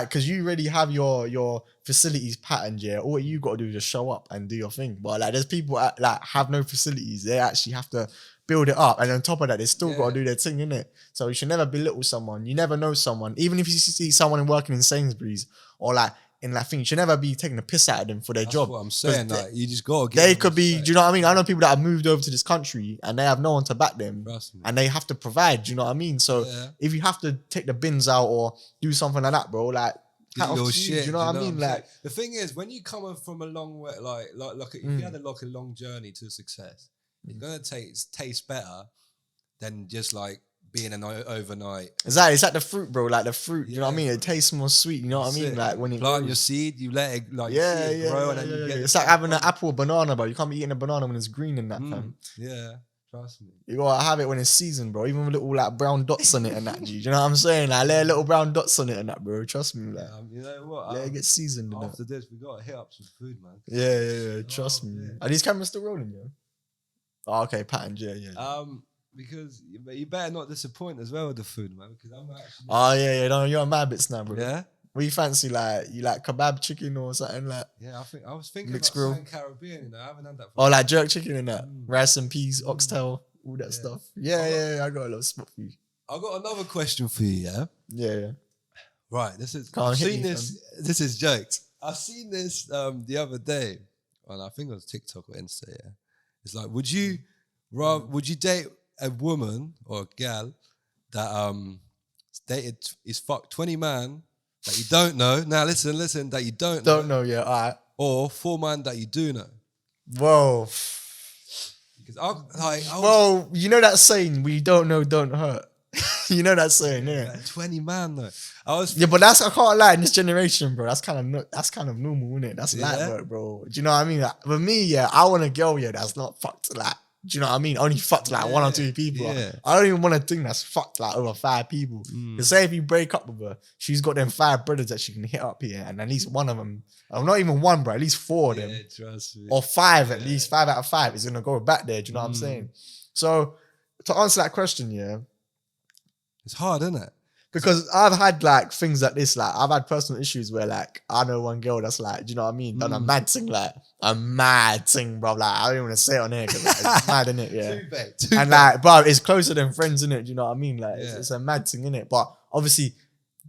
Speaker 3: because you already have your facilities patterned. Yeah, all you got to do is just show up and do your thing. But like, there's people that, like have no facilities. They actually have to build it up, and on top of that, they still got to do their thing, innit? So you should never belittle someone. You never know someone, even if you see someone working in Sainsbury's or like in that thing, you should never be taking a piss out of them for their job.
Speaker 2: That's what I'm saying. Like, you just got to.
Speaker 3: They could be. Do you know what I mean? I know people that have moved over to this country and they have no one to back them, and they have to provide. Do you know what I mean? So if you have to take the bins out or do something like that, bro, like.
Speaker 2: Your shit,
Speaker 3: do you know what I mean? Like,
Speaker 2: the thing is, when you come from a long way, like if you had a long journey to success, it's gonna taste better than just like being an overnight.
Speaker 3: Exactly, it's like the fruit, bro. Like the fruit, you know what I mean? It tastes more sweet. You know what I mean? Like when you
Speaker 2: plant your seed, you let it like see it grow, and then you get.
Speaker 3: It's like having an apple or banana, bro. You can't be eating a banana when it's green in that, fam.
Speaker 2: Yeah. Trust me.
Speaker 3: You gotta have it when it's seasoned, bro. Even with little like brown dots on it and that, G. Do you know what I'm saying? Like, lay little brown dots on it and that, bro. Trust me, like.
Speaker 2: You know what?
Speaker 3: Let it get seasoned.
Speaker 2: After this, we gotta hit up some food, man.
Speaker 3: Yeah. Trust me. Are these cameras still rolling, yo? Oh, okay, pattern, yeah.
Speaker 2: Because you better not disappoint as well with the food, man. Because I'm actually.
Speaker 3: Oh yeah. No, you're on my bits now, bro.
Speaker 2: Yeah.
Speaker 3: What you fancy? Like you like kebab chicken or something like?
Speaker 2: Yeah, I was thinking
Speaker 3: mixed
Speaker 2: about
Speaker 3: grill.
Speaker 2: something Caribbean. You know, I haven't had that.
Speaker 3: Oh, like jerk chicken and that, rice and peas, oxtail, all that stuff. Yeah. I got a little spot for you.
Speaker 2: I got another question for you.
Speaker 3: Yeah.
Speaker 2: Right. This is.
Speaker 3: Can't
Speaker 2: I've
Speaker 3: hit
Speaker 2: seen
Speaker 3: me,
Speaker 2: this. This is jokes. I've seen this the other day, and I think it was TikTok or Insta. Yeah. It's like, would you date a woman or a gal that is fucked 20 man that you don't know? Now listen, that you don't
Speaker 3: know, yeah, all right.
Speaker 2: Or 4 man that you do know.
Speaker 3: Whoa.
Speaker 2: Because
Speaker 3: well, you know that saying, we don't know, don't hurt. You know that saying, yeah.
Speaker 2: Like 20 man though.
Speaker 3: But I can't lie, in this generation, bro. That's kind of normal, isn't it? That's light work, bro. Do you know what I mean? Like, for me, I want a girl, that's not fucked like. Do you know what I mean? Only fucked like 1 or 2 people.
Speaker 2: Yeah.
Speaker 3: I don't even want a thing that's fucked like over 5 people. Because say if you break up with her, she's got them 5 brothers that she can hit up here, and at least one of them, or not even one, bro, at least 4 of them,
Speaker 2: trust me.
Speaker 3: or 5 at least, 5 out of 5 is gonna go back there. Do you know what I'm saying? So to answer that question,
Speaker 2: It's hard, isn't it?
Speaker 3: Because I've had like things like this, like I've had personal issues where like I know one girl that's like, do you know what I mean? Done a mad thing, bro. Like I don't even want to say it on here because like, it's mad, innit? Yeah. And like, bro, it's closer than friends, innit? Do you know what I mean? Like it's a mad thing, innit? But obviously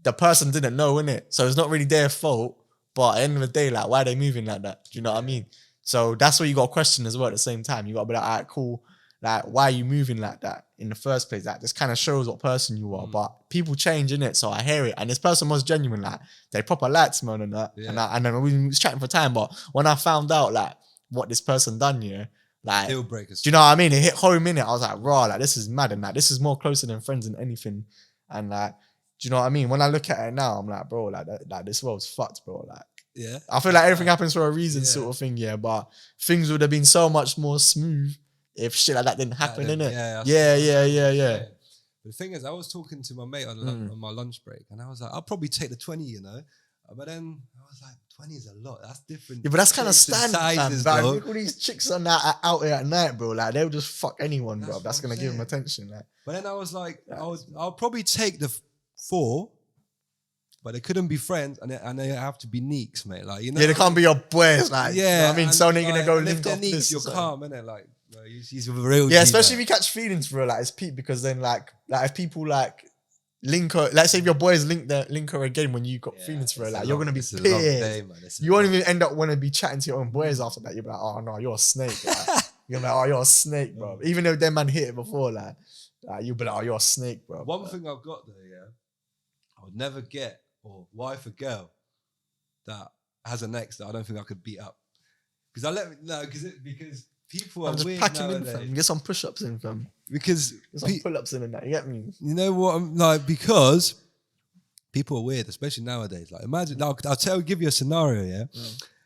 Speaker 3: the person didn't know, innit? So it's not really their fault. But at the end of the day, like, why are they moving like that? Do you know what I mean? So that's what you got to question as well at the same time. You got to be like, all right, cool. Like, why are you moving like that in the first place? Like, this kind of shows what person you are. But people change, innit? So I hear it. And this person was genuine. Like, they proper liked me and that. Yeah. And then we was chatting for time. But when I found out, like, what this person done, yeah, like,
Speaker 2: deal breakers.
Speaker 3: Do you know what I mean? It hit home, innit? I was like, raw, like, this is mad. And like, this is more closer than friends than anything. And like, do you know what I mean? When I look at it now, I'm like, bro, like this world's fucked, bro. Like,
Speaker 2: yeah,
Speaker 3: I feel like everything happens for a reason, sort of thing. Yeah, but things would have been so much more smooth if shit like that didn't happen, innit? Yeah.
Speaker 2: But the thing is, I was talking to my mate on my lunch break, and I was like, I'll probably take the 20, you know. But then I was like, 20 is a lot. That's different.
Speaker 3: Yeah, but that's kind of standard,
Speaker 2: sizes,
Speaker 3: man. Look all these chicks on that out here at night, bro. Like they'll just fuck anyone, bro. That's gonna give them attention. Like.
Speaker 2: But then I was like, I'll probably take the 4. But they couldn't be friends, and they have to be neeks, mate. Like, you know,
Speaker 3: they can't be your boys, like.
Speaker 2: Yeah,
Speaker 3: you know what I mean, so they're gonna go link
Speaker 2: if they're
Speaker 3: off
Speaker 2: neeks,
Speaker 3: this.
Speaker 2: you're calm, innit? Like, he's a real.
Speaker 3: Yeah, especially if you catch feelings for her, like it's peak because then like if people like link her, let's say if your boys link her again when you got feelings for her, like you're gonna be pissed. You won't even end up want to be chatting to your own boys after that. You'll be like, oh no, you're a snake. Like. You're like, oh, you're a snake, bro. Even though them man hit it before, like you'll be like, oh, you're a snake, bro.
Speaker 2: One thing I've got though, yeah, I would never get or wife a girl that has an ex that I don't think I could beat up. Because because people are weird nowadays.
Speaker 3: Get some push-ups in, fam.
Speaker 2: Because
Speaker 3: get some pull-ups in and that. You get me?
Speaker 2: You know what? I'm like, because people are weird, especially nowadays. Like, imagine, I'll give you a scenario, yeah?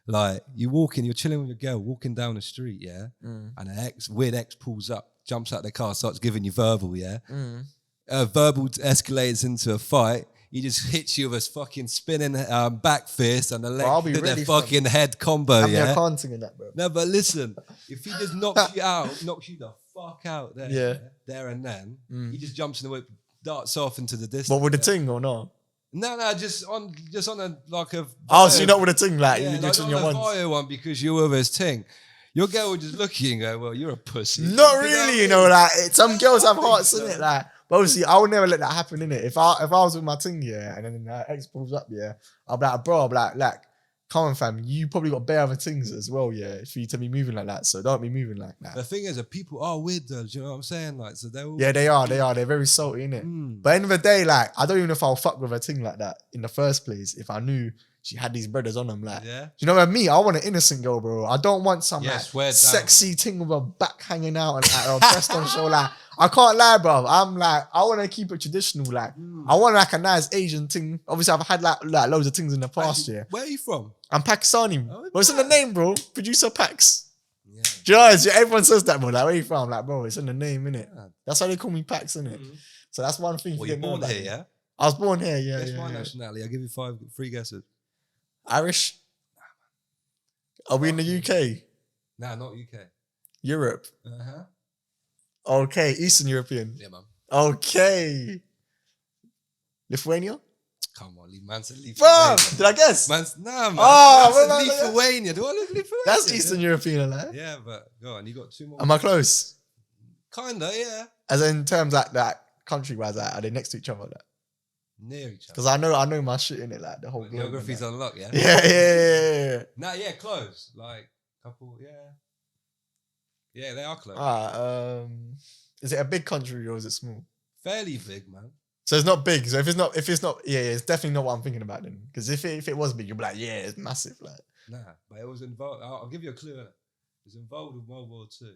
Speaker 2: Like, you're chilling with your girl, walking down the street, yeah? And an weird ex pulls up, jumps out the car, starts giving you verbal, yeah? Verbal escalates into a fight. He just hits you with a fucking spinning back fist and the leg to the fucking head combo, yeah?
Speaker 3: I'm in that, bro.
Speaker 2: No, but listen, if he just knocks you out, knocks you the fuck out there and then, he just jumps in the whip, darts off into the distance.
Speaker 3: What, with the ting or not?
Speaker 2: No, just on a like a.
Speaker 3: Oh, so you're not with a ting, like you
Speaker 2: like
Speaker 3: just on
Speaker 2: your
Speaker 3: your
Speaker 2: bio one because you're with his ting. Your girl would just look at you and go, "Well, you're a pussy."
Speaker 3: Not really, you know. Like some girls have hearts in it, like. But obviously, I would never let that happen, innit? If I was with my ting, yeah, and then ex pulls up, yeah, I'll be like, bro, like, come on, fam, you probably got bare other things as well, yeah, for you to be moving like that. So don't be moving like that.
Speaker 2: The thing is, that people are weird, though. Do you know what I'm saying? Like, so they're all
Speaker 3: they are. They're very salty, innit? But at the end of the day, like, I don't even know if I'll fuck with a ting like that in the first place if I knew she had these brothers on them. Like, you know what I mean? I want an innocent girl, bro. I don't want some sexy ting with her back hanging out and like, her breast on show. Like, I can't lie, bro. I'm like, I want to keep it traditional. Like, I want like a nice Asian ting. Obviously, I've had like loads of things in the past, yeah.
Speaker 2: Where are you from?
Speaker 3: I'm Pakistani. Well, it's in the name, bro. Producer Paks. Yeah. Do you know, everyone says that, bro. Like, where are you from? I'm like, bro, it's in the name, innit? Yeah. That's why they call me Paks, innit? So that's one thing.
Speaker 2: Well, you're born here, yeah?
Speaker 3: I was born here, yeah.
Speaker 2: Guess my nationality. I'll give you 5 free guesses.
Speaker 3: Irish? Are we in the UK?
Speaker 2: Nah, not UK.
Speaker 3: Europe?
Speaker 2: Uh-huh.
Speaker 3: Okay, Eastern European.
Speaker 2: Yeah, man.
Speaker 3: Okay. Lithuania?
Speaker 2: Come on, man said Lithuania.
Speaker 3: Bro, did I guess?
Speaker 2: Nah, man.
Speaker 3: Oh,
Speaker 2: Lithuania. Do I look Lithuania?
Speaker 3: That's Eastern European, like.
Speaker 2: Yeah, but go on. You got 2 more.
Speaker 3: Am I close?
Speaker 2: Kinda, yeah.
Speaker 3: As in terms like that, country-wise, like, are they next to each other? Like?
Speaker 2: Near each other.
Speaker 3: Because I know my shit in it, like the whole
Speaker 2: geography's unlocked, yeah?
Speaker 3: Yeah.
Speaker 2: Nah, yeah, close. Like, couple, yeah. Yeah, they are close.
Speaker 3: Is it a big country or is it small?
Speaker 2: Fairly big, man. So
Speaker 3: it's not big. So if it's not, it's definitely not what I'm thinking about then. Because if it was big, you'd be like, yeah, it's massive. Like,
Speaker 2: nah, but it was involved. I'll give you a clue. It was involved with World War II.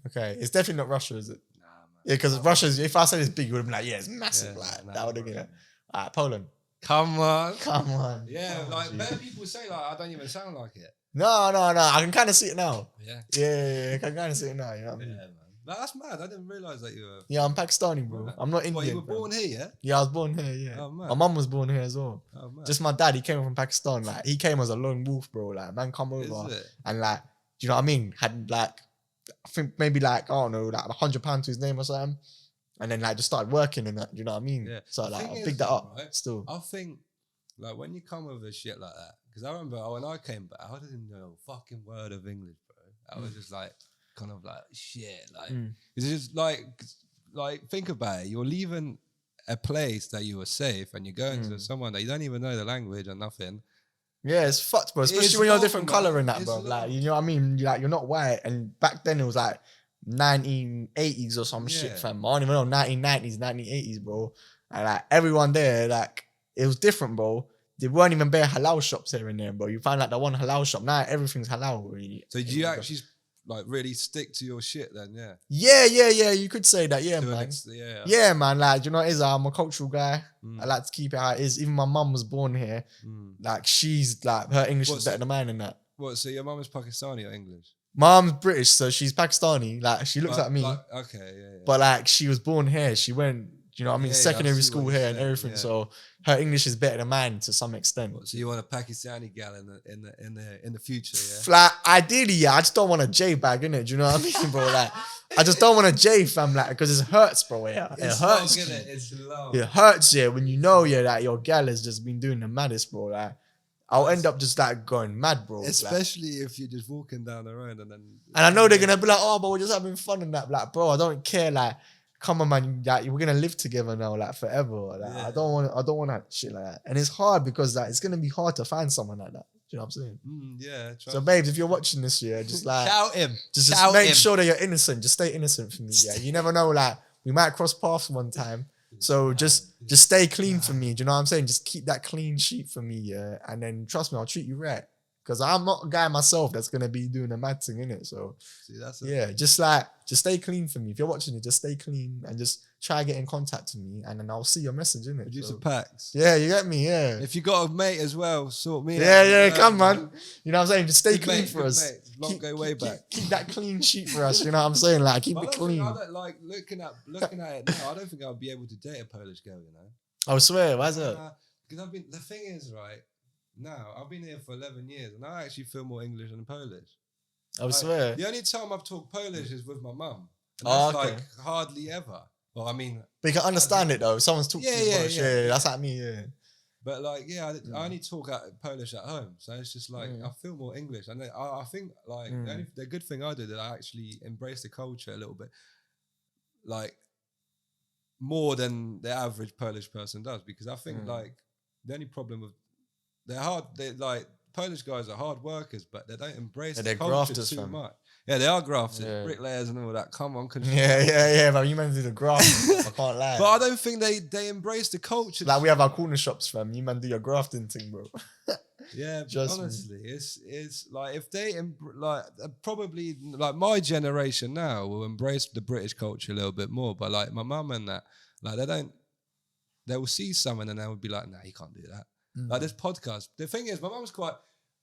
Speaker 3: Okay, it's definitely not Russia, is it?
Speaker 2: Nah, man.
Speaker 3: Yeah, because Russia's. If I said it's big, you would have been like, yeah, it's massive. Yeah, like that would have been. Alright, Poland.
Speaker 2: Come on.
Speaker 3: Yeah,
Speaker 2: like better people say like I don't even sound like it.
Speaker 3: No. I can kind of see it now.
Speaker 2: Yeah.
Speaker 3: Yeah. I can kind of see it now. You know what I mean?
Speaker 2: Yeah, man. No, that's mad. I didn't realize that you were.
Speaker 3: Yeah, I'm Pakistani, bro. I'm not Indian.
Speaker 2: Well, you were born here, yeah?
Speaker 3: Yeah, I was born here. Yeah.
Speaker 2: Oh, man.
Speaker 3: My mum was born here as well.
Speaker 2: Oh, man.
Speaker 3: Just my dad, he came from Pakistan. Like he came as a lone wolf, bro. Like man, come over and like, do you know what I mean? Had like, I think maybe like I don't know, like £100 to his name or something. And then like just started working in that. Do you know what I mean?
Speaker 2: Yeah.
Speaker 3: So
Speaker 2: The
Speaker 3: like
Speaker 2: thing
Speaker 3: I
Speaker 2: is,
Speaker 3: picked that up
Speaker 2: right,
Speaker 3: still.
Speaker 2: I think like when you come with a shit like that, because I remember when I came back, I didn't know a fucking word of English, bro. I was just like kind of like shit, like it's just like think about it. You're leaving a place that you were safe, and you're going to someone that you don't even know the language or nothing.
Speaker 3: Yeah, it's fucked, bro. Especially
Speaker 2: It's
Speaker 3: when you're a
Speaker 2: long,
Speaker 3: different
Speaker 2: man.
Speaker 3: color in that,
Speaker 2: It's
Speaker 3: bro. Like,
Speaker 2: long.
Speaker 3: you know what I mean? Like, you're not white. And back then it was like 1980s or some shit,
Speaker 2: Yeah.
Speaker 3: fam. I don't even know, 1990s, 1980s, bro. And like everyone there, like, it was different, bro. There weren't even bare halal shops here and there, bro. You find like the one halal shop. Now everything's halal, really.
Speaker 2: So do you actually like really stick to your shit then? Yeah.
Speaker 3: Yeah. You could say that, yeah,
Speaker 2: To an
Speaker 3: man.
Speaker 2: yeah.
Speaker 3: Yeah, man. Like, you know what it is? I'm a cultural guy.
Speaker 2: Mm.
Speaker 3: I like to keep it how it is. Even my mum was born here.
Speaker 2: Mm.
Speaker 3: Like, she's like, her English
Speaker 2: What's
Speaker 3: is better
Speaker 2: it?
Speaker 3: than mine in that.
Speaker 2: What? So your mum is Pakistani or English?
Speaker 3: Mom's British, so she's Pakistani. Like, she looks like me.
Speaker 2: Like, okay, yeah.
Speaker 3: But like, she was born here. She went, you know what I mean,
Speaker 2: Yeah, I
Speaker 3: secondary
Speaker 2: see
Speaker 3: school
Speaker 2: what
Speaker 3: here
Speaker 2: you're
Speaker 3: and
Speaker 2: saying,
Speaker 3: everything.
Speaker 2: yeah.
Speaker 3: So her English is better than mine to some extent.
Speaker 2: So you want a Pakistani gal in the future, yeah?
Speaker 3: Like, ideally, yeah, I just don't want a J bag, innit? Do you know what I mean, bro? Like, I just don't want a J, fam, like, because it hurts, bro. Yeah, it
Speaker 2: It's
Speaker 3: hurts.
Speaker 2: long, innit? It's long.
Speaker 3: It hurts, yeah, when you know, yeah, that your gal has just been doing the maddest, bro. Like, I'll end up just like going mad, bro.
Speaker 2: Especially if you're just walking down the road and then.
Speaker 3: And I know they're gonna be like, oh, but we're just having fun and that. Like, bro, I don't care. Like, come on, man. Like, we're gonna live together now, like forever. Like,
Speaker 2: Yeah.
Speaker 3: I don't want that shit like that. And it's hard because like it's gonna be hard to find someone like that. Do you know what I'm saying?
Speaker 2: Yeah.
Speaker 3: So, babes, if you're watching this year, just like
Speaker 2: shout him.
Speaker 3: just
Speaker 2: Shout
Speaker 3: make
Speaker 2: him.
Speaker 3: sure that you're innocent. Just stay innocent for me. Yeah, you never know. Like, we might cross paths one time. So just stay clean for me. Do you know what I'm saying? Just keep that clean sheet for me, yeah. And then trust me, I'll treat you right. Because I'm not a guy myself that's gonna be doing a mad thing in it. So
Speaker 2: See, that's
Speaker 3: yeah, just stay clean for me. If you're watching it, just stay clean and just try get in contact with me, and then I'll see your message in it.
Speaker 2: Producer
Speaker 3: So,
Speaker 2: Paks.
Speaker 3: yeah, you get me. Yeah,
Speaker 2: If you got a mate as well, sort me out.
Speaker 3: yeah. Come on, you know what I'm saying? Just stay
Speaker 2: Good
Speaker 3: clean
Speaker 2: mate,
Speaker 3: for
Speaker 2: good
Speaker 3: us.
Speaker 2: mate. Long go way back.
Speaker 3: Keep that clean sheet for us. You know what I'm saying? Like keep
Speaker 2: But
Speaker 3: it
Speaker 2: I don't think-
Speaker 3: clean.
Speaker 2: I don't like looking at it now. I don't think I'll be able to date a Polish girl. You know.
Speaker 3: I swear, why's that?
Speaker 2: Because the thing is, right now, I've been here for 11 years and I actually feel more English than Polish.
Speaker 3: I swear.
Speaker 2: The only time I've talked Polish is with my mum. And
Speaker 3: Oh,
Speaker 2: that's
Speaker 3: okay.
Speaker 2: like hardly ever. Well, I mean,
Speaker 3: But you can understand it though. If someone's talking to you
Speaker 2: Yeah,
Speaker 3: Polish,
Speaker 2: yeah.
Speaker 3: that's like me, yeah.
Speaker 2: but like, yeah, I only talk Polish at home. So it's just like, I feel more English. And then I think like the good thing I do that I actually embrace the culture a little bit, like more than the average Polish person does. Because I think like the only problem with they're like Polish guys are hard workers, but they don't embrace the culture
Speaker 3: grafters,
Speaker 2: too
Speaker 3: fam.
Speaker 2: much. Yeah, they are grafters,
Speaker 3: Yeah.
Speaker 2: bricklayers and all that. Come on,
Speaker 3: Yeah, but you man do the grafting. I can't lie.
Speaker 2: But I don't think they embrace the culture.
Speaker 3: Like we have our corner shops, fam. You man do your grafting thing, bro.
Speaker 2: Yeah,
Speaker 3: Trust me.
Speaker 2: honestly, it's like if they probably like my generation now will embrace the British culture a little bit more. But like my mum and that, like they will see someone and they would be like, nah, you can't do that. Like this podcast. The thing is, my mum's quite.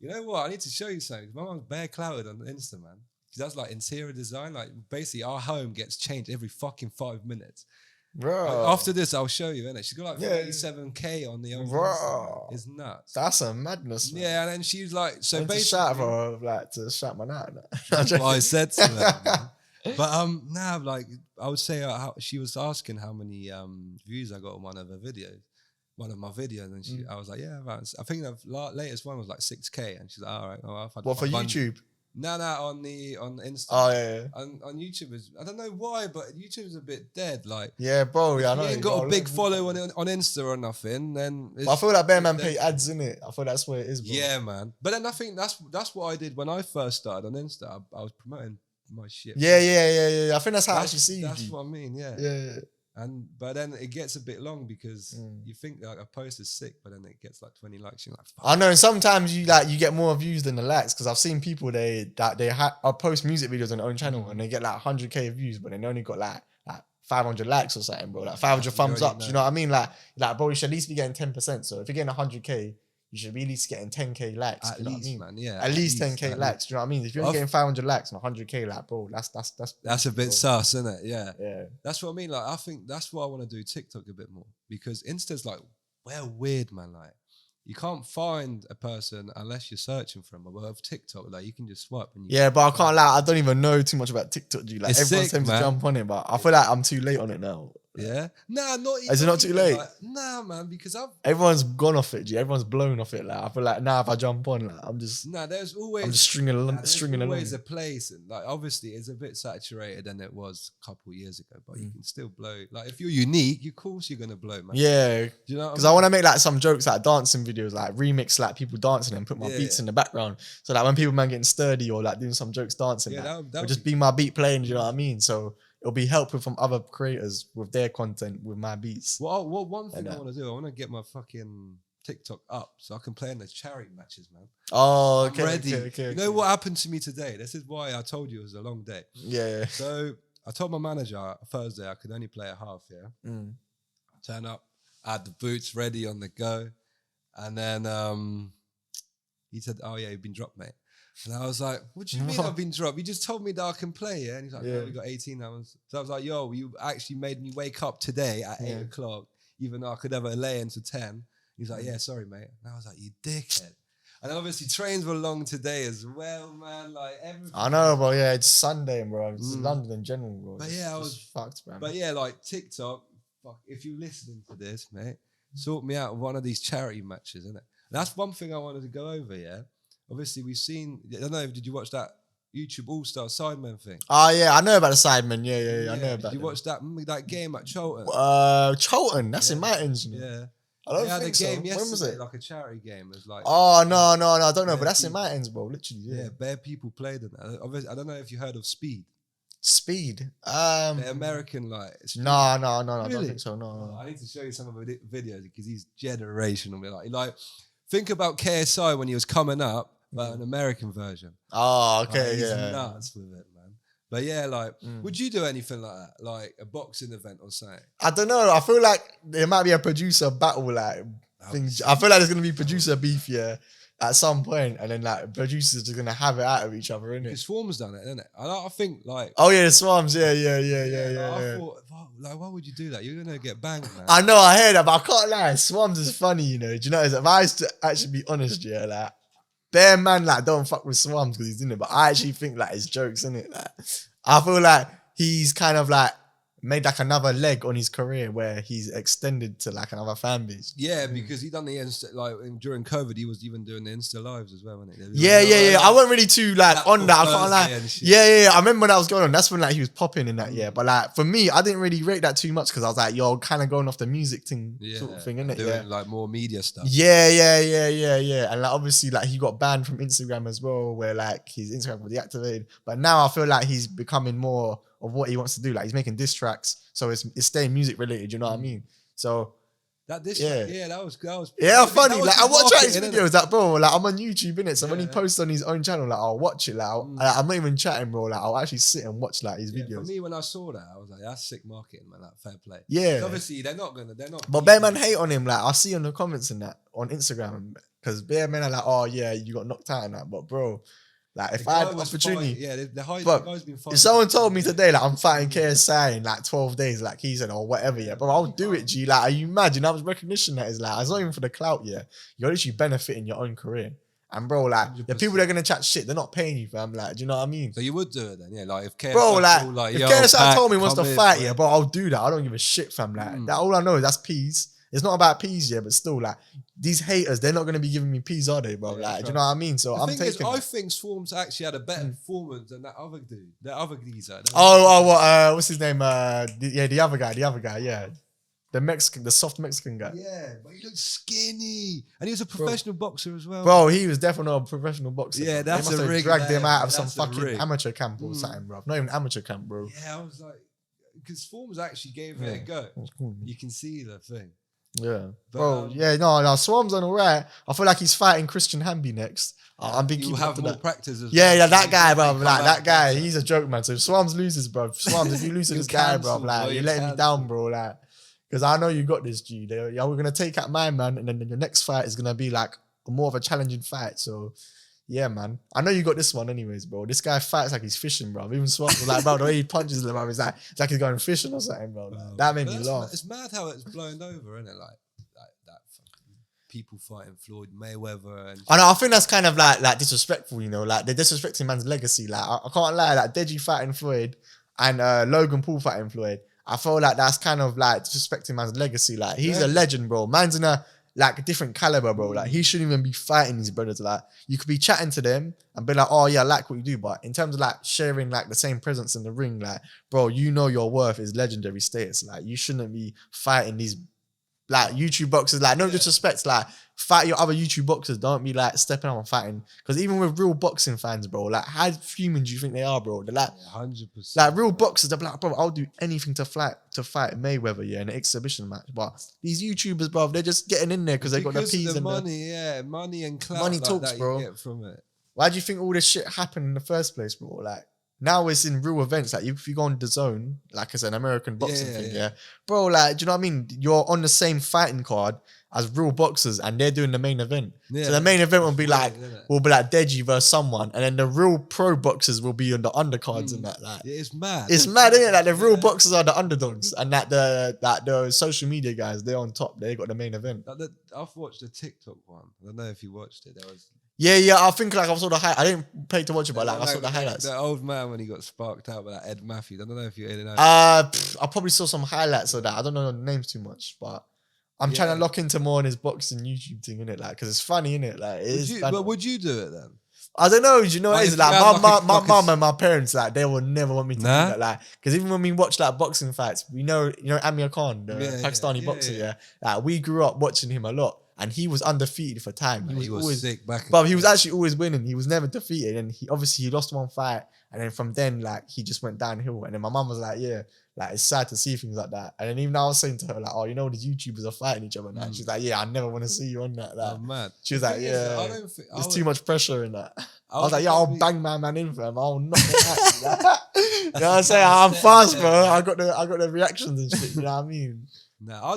Speaker 2: You know what? I need to show you something. My mum's bare clouded on Insta, man. That's like interior design. Like basically, our home gets changed every fucking 5 minutes.
Speaker 3: Bro.
Speaker 2: Like, after this, I'll show you, innit? She's got like 37K on the old Insta. It's nuts.
Speaker 3: That's a madness, man.
Speaker 2: Yeah, and then she's like, so
Speaker 3: I need to
Speaker 2: basically,
Speaker 3: shout for her, like to shout my night.
Speaker 2: that's what I said to her. Man. But now, like, I would say how she was asking how many views I got on one of my videos, and I was like, yeah, I think the latest one was like 6K, and she's like, all right, I've had
Speaker 3: What for
Speaker 2: 500.
Speaker 3: YouTube?
Speaker 2: No, on Insta.
Speaker 3: Oh yeah.
Speaker 2: On YouTube I don't know why, but YouTube is a bit dead. Like,
Speaker 3: Yeah, bro. Yeah, I know.
Speaker 2: you ain't got a big follow on Insta or nothing, then
Speaker 3: But I feel like Bear Man pay ads in it. I feel that's where it is, bro.
Speaker 2: yeah, man. But then I think that's what I did when I first started on Insta. I was promoting my shit.
Speaker 3: Yeah. I think that's how I actually see you.
Speaker 2: That's
Speaker 3: G.
Speaker 2: what I mean. Yeah.
Speaker 3: Yeah.
Speaker 2: But then it gets a bit long because you think like a post is sick, but then it gets like 20 likes. You're like, fuck.
Speaker 3: I know. And sometimes you get more views than the likes because I've seen people they post music videos on their own channel and they get like 100K views, but they only got like 500 likes or something, bro. Like 500 thumbs up. Do you know what I mean? Like bro, you should at least be getting 10%. So if you're getting 100K, you should be at least getting 10K likes.
Speaker 2: At
Speaker 3: you know
Speaker 2: least,
Speaker 3: what I mean?
Speaker 2: man. Yeah.
Speaker 3: At least 10K likes. Do you know what I mean? If you're only getting 500 likes and 100K, like, bro, that's
Speaker 2: a bit sus, isn't it? Yeah.
Speaker 3: Yeah.
Speaker 2: That's what I mean. Like, I think that's why I want to do TikTok a bit more because Insta's like, well, weird, man. Like, you can't find a person unless you're searching for them. But with TikTok, like, you can just swipe. And
Speaker 3: Yeah, but I can't lie. I don't even know too much about TikTok, G. Like,
Speaker 2: It's
Speaker 3: everyone
Speaker 2: sick,
Speaker 3: seems to
Speaker 2: man.
Speaker 3: jump on it, but I feel like I'm too late on it now.
Speaker 2: Yeah. Nah, not even.
Speaker 3: Is it not too late?
Speaker 2: Like, nah, man, because
Speaker 3: Everyone's gone off it, G. Everyone's blown off it. Like I feel like now if I jump on, like I'm just
Speaker 2: there's
Speaker 3: stringing
Speaker 2: always
Speaker 3: along.
Speaker 2: a place, and like obviously it's a bit saturated than it was a couple of years ago, but you can still blow. Like if you're unique, of course you're gonna blow, man.
Speaker 3: Yeah,
Speaker 2: Do you know?
Speaker 3: because I want to make like some jokes, like dancing videos, like remix, like people dancing and put my beats in the background. So like when people man getting sturdy or like doing some jokes dancing, it'll just be my beat playing. Do you know what I mean? So it'll be helpful from other creators with their content with my beats.
Speaker 2: Well, one thing I want to do, I want to get my fucking TikTok up so I can play in the charity matches, man.
Speaker 3: Oh, okay.
Speaker 2: I'm ready.
Speaker 3: Okay,
Speaker 2: you know what happened to me today? This is why I told you it was a long day.
Speaker 3: Yeah.
Speaker 2: So I told my manager Thursday I could only play at half. Yeah. I turn up, I had the boots ready on the go, and then he said, "Oh yeah, you've been dropped, mate." And I was like, "What do you mean I've been dropped? You just told me that I can play, yeah?" And he's like, "No, we got 18 hours." So I was like, "Yo, you actually made me wake up today at 8 o'clock, even though I could never lay until 10." He's like, "Yeah, sorry, mate." And I was like, "You dickhead." And obviously trains were long today as well, man. Like everything.
Speaker 3: I know, bro. Yeah, it's Sunday, bro. It's London in general, bro.
Speaker 2: But yeah, I was
Speaker 3: fucked, man.
Speaker 2: But yeah, like TikTok, fuck, if you're listening to this, mate, sort me out one of these charity matches, innit? That's one thing I wanted to go over, yeah? Obviously, we've seen, I don't know, did you watch that YouTube All-Star Sidemen thing?
Speaker 3: Oh, yeah, I know about the Sidemen. Yeah, I know about
Speaker 2: Did you watch that game at Cholton?
Speaker 3: Cholton, that's in Mountains, you know?
Speaker 2: Yeah.
Speaker 3: I don't
Speaker 2: had
Speaker 3: think
Speaker 2: a game
Speaker 3: so.
Speaker 2: yesterday,
Speaker 3: When was it?
Speaker 2: like a charity game. It was like,
Speaker 3: oh, no, I don't know, but that's in Mountains, bro, literally,
Speaker 2: yeah, bare people played in that. Obviously, I don't know if you heard of Speed.
Speaker 3: Speed?
Speaker 2: The American, like...
Speaker 3: No, I don't
Speaker 2: Really?
Speaker 3: think so, no.
Speaker 2: I need to show you some of the videos because he's generational. Like, think about KSI when he was coming up, but an American version.
Speaker 3: Oh, okay,
Speaker 2: He's
Speaker 3: yeah.
Speaker 2: nuts with it, man. But yeah, like, would you do anything like that? Like a boxing event or something?
Speaker 3: I don't know. I feel like there might be a producer battle, like, things. I feel like there's going to be producer beef, yeah, at some point, and then, like, producers are going to have it out of each other, innit?
Speaker 2: Because Swarm's done it, innit? I think, like...
Speaker 3: Oh, yeah, the Swams, yeah.
Speaker 2: I thought, like, why would you do that? You're going to get banged, man.
Speaker 3: I know, I heard that, but I can't lie. Swams is funny, you know. Do you know, if I used to actually be honest, yeah, like, bare man, like, don't fuck with Swams because he's in it, but I actually think, like, his jokes, innit? Like, I feel like he's kind of, like, made, like, another leg on his career where he's extended to, like, another fan base.
Speaker 2: Yeah, because he done the Insta, like, during COVID, he was even doing the Insta lives as well, wasn't he?
Speaker 3: Yeah. I wasn't really too, like, on that. I can't lie. Yeah. I remember when that was going on. That's when, like, he was popping in that, yeah. But, like, for me, I didn't really rate that too much because I was like, yo, kind of going off the music thing sort of thing, innit?
Speaker 2: Doing, like, more media stuff.
Speaker 3: Yeah. And, like, obviously, like, he got banned from Instagram as well, where, like, his Instagram was deactivated. But now I feel like he's becoming more of what he wants to do. Like, he's making diss tracks. So it's staying music related, you know what I mean? So
Speaker 2: that diss track, that was
Speaker 3: funny. Like, I watch out his
Speaker 2: marketing,
Speaker 3: videos, like, bro, like, I'm on YouTube, innit? So when he posts on his own channel, like, I'll watch it. Like, I'm not even chatting, bro. Like, I'll actually sit and watch, like, his videos.
Speaker 2: For me, when I saw that, I was like, that's sick marketing, man. Like, fair play.
Speaker 3: Yeah.
Speaker 2: Obviously, they're not.
Speaker 3: But bare man hate on him. Like, I see on the comments and that on Instagram, because bare men are like, oh yeah, you got knocked out and that. But bro, like, if I had the opportunity, the guy's been fighting. If someone told me today, like, I'm fighting KSI in like 12 days, like he said, or whatever, yeah, but I'll do it, G. Like, are you mad? You know how much recognition that is? Like, it's not even for the clout, yeah. You're literally benefiting your own career. And bro, like, 100%. The people that are gonna chat shit, they're not paying you, fam. Like, do you know what I mean?
Speaker 2: So you would do it then, yeah? Like, if KSI,
Speaker 3: bro, like, if KSI told me he wants to fight,
Speaker 2: yeah,
Speaker 3: bro, I'll do that. I don't give a shit, fam. Like, that, all I know is that's peas. It's not about peas, yeah, but still, like, these haters, they're not going to be giving me peas, are they, bro? Like, do you know what I mean? So I'm taking.
Speaker 2: I think Swarms actually had a better performance than that other dude, that other geezer.
Speaker 3: What's his name? The other guy, yeah. The Mexican, the soft Mexican guy.
Speaker 2: Yeah, but he looked skinny. And he was a professional boxer as well.
Speaker 3: Bro, he was definitely not a professional boxer.
Speaker 2: Yeah, that's
Speaker 3: they must
Speaker 2: a rig.
Speaker 3: Dragged him out of some fucking amateur camp or something, bro. Not even amateur camp, bro.
Speaker 2: Yeah, I was like, because Swarms actually gave it a go.
Speaker 3: Cool.
Speaker 2: You can see the thing.
Speaker 3: Yeah, but, no, Swarm's on all right. I feel like he's fighting Christian Hamby next. I'm thinking
Speaker 2: you have more practice as well.
Speaker 3: Yeah, that guy, bro. Like, that guy, he's a joke, man. So if Swarms loses, bro. Swarms, if you lose to this guy, bro, like, you're letting me down, bro. Like, because I know you got this, G. Yeah, we're gonna take out my man, and then the next fight is gonna be like more of a challenging fight. So, yeah, man. I know you got this one, anyways, bro. This guy fights like he's fishing, bro. Even Swarms was like, bro, the way he punches him, it's like he's going fishing or something, bro. Like, that made me laugh.
Speaker 2: It's mad how it's blown over, isn't it? Like that fucking people fighting Floyd Mayweather. And
Speaker 3: I know. I think that's kind of like disrespectful, you know. Like, they're disrespecting man's legacy. Like, I can't lie. Like, Deji fighting Floyd and Logan Paul fighting Floyd. I feel like that's kind of like disrespecting man's legacy. Like he's a legend, bro. Man's in a like different caliber, bro. Like he shouldn't even be fighting these brothers. Like you could be chatting to them and be like, oh yeah, I like what you do. But in terms of like sharing like the same presence in the ring, like bro, you know your worth is legendary status. Like you shouldn't be fighting these like YouTube boxers. Like no disrespect, like fight your other YouTube boxers. Don't be like stepping up and fighting. Because even with real boxing fans, bro, like how human do you think they are, bro? They're like
Speaker 2: 100%.
Speaker 3: like real boxers. They're like, bro, I'll do anything to fight Mayweather, yeah, in an exhibition match. But these YouTubers, bro, they're just getting in there because they got the peas
Speaker 2: the
Speaker 3: and
Speaker 2: money, money and clout
Speaker 3: Money
Speaker 2: like
Speaker 3: talks,
Speaker 2: that
Speaker 3: bro.
Speaker 2: you get from it.
Speaker 3: Why do you think all this shit happened in the first place, bro? Like now it's in real events. Like if you go on the Zone, like it's an American boxing thing, yeah, bro. Like, do you know what I mean? You're on the same fighting card as real boxers, and they're doing the main event.
Speaker 2: Yeah,
Speaker 3: so the main event will be
Speaker 2: weird,
Speaker 3: like Deji versus someone, and then the real pro boxers will be on the undercards and that. Like
Speaker 2: it's mad.
Speaker 3: it's mad, isn't it? Like the real boxers are the underdogs, and that the social media guys, they're on top. They got the main event.
Speaker 2: I've watched the TikTok one. I don't know if you watched it. There was.
Speaker 3: Yeah. I think like I saw the highlights. I didn't pay to watch it, but like I saw the highlights.
Speaker 2: The old man when he got sparked out by that Ed Matthews. I don't know if you know.
Speaker 3: I probably saw some highlights of that. I don't know the names too much, but I'm trying to lock into more on his boxing YouTube thing, innit? Like, because it's funny, innit? Like, it is.
Speaker 2: But would you do it then?
Speaker 3: I don't know. Do you know what it is? Like, my mum and my parents, like, they will never want me to do that. Like, because even when we watch like boxing fights, we know, Amir Khan, the Pakistani boxer, like, we grew up watching him a lot. And he was undefeated for time.
Speaker 2: He was always sick back.
Speaker 3: But he was actually always winning. He was never defeated. And he lost one fight. And then from then, like, he just went downhill. And then my mum was like, yeah, like, it's sad to see things like that. And then even I was saying to her, like, oh, these YouTubers are fighting each other now. She's like, yeah, I never want to see you on that. Like,
Speaker 2: mad.
Speaker 3: She was like, yeah, there's too much pressure in that. I was like, yeah, I'll bang my man in, fam. I'll knock him out. You know what I'm saying? I'm fast, bro. I got the reactions and shit. You know what I mean?
Speaker 2: No, I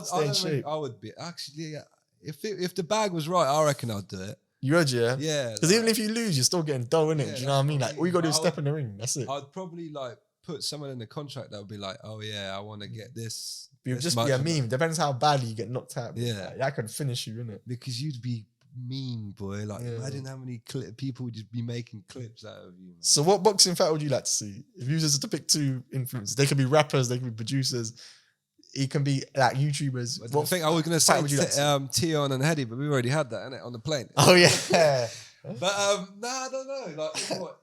Speaker 2: would be. Actually, yeah. If the bag was right, I reckon I'd do it.
Speaker 3: You would, yeah?
Speaker 2: Yeah.
Speaker 3: Because even if you lose, you're still getting dough, innit? Do you know what I mean? Like, all you got to do is step in the ring. That's it.
Speaker 2: I'd probably, like, put someone in the contract that would be like, oh, yeah, I want to get this.
Speaker 3: It would just be a meme. Depends how badly you get knocked out.
Speaker 2: Yeah.
Speaker 3: Like, that could finish you, innit?
Speaker 2: Because you'd be mean, boy. Like, imagine how many people would just be making clips out of you. Man.
Speaker 3: So what boxing fight would you like to see? If you was just to pick two influencers, they could be rappers, they could be producers. It can be like YouTubers.
Speaker 2: I think I was going to say Tion and Hedy, but we already had that, innit, on the plane.
Speaker 3: Oh, yeah.
Speaker 2: But, I don't know. Like, what?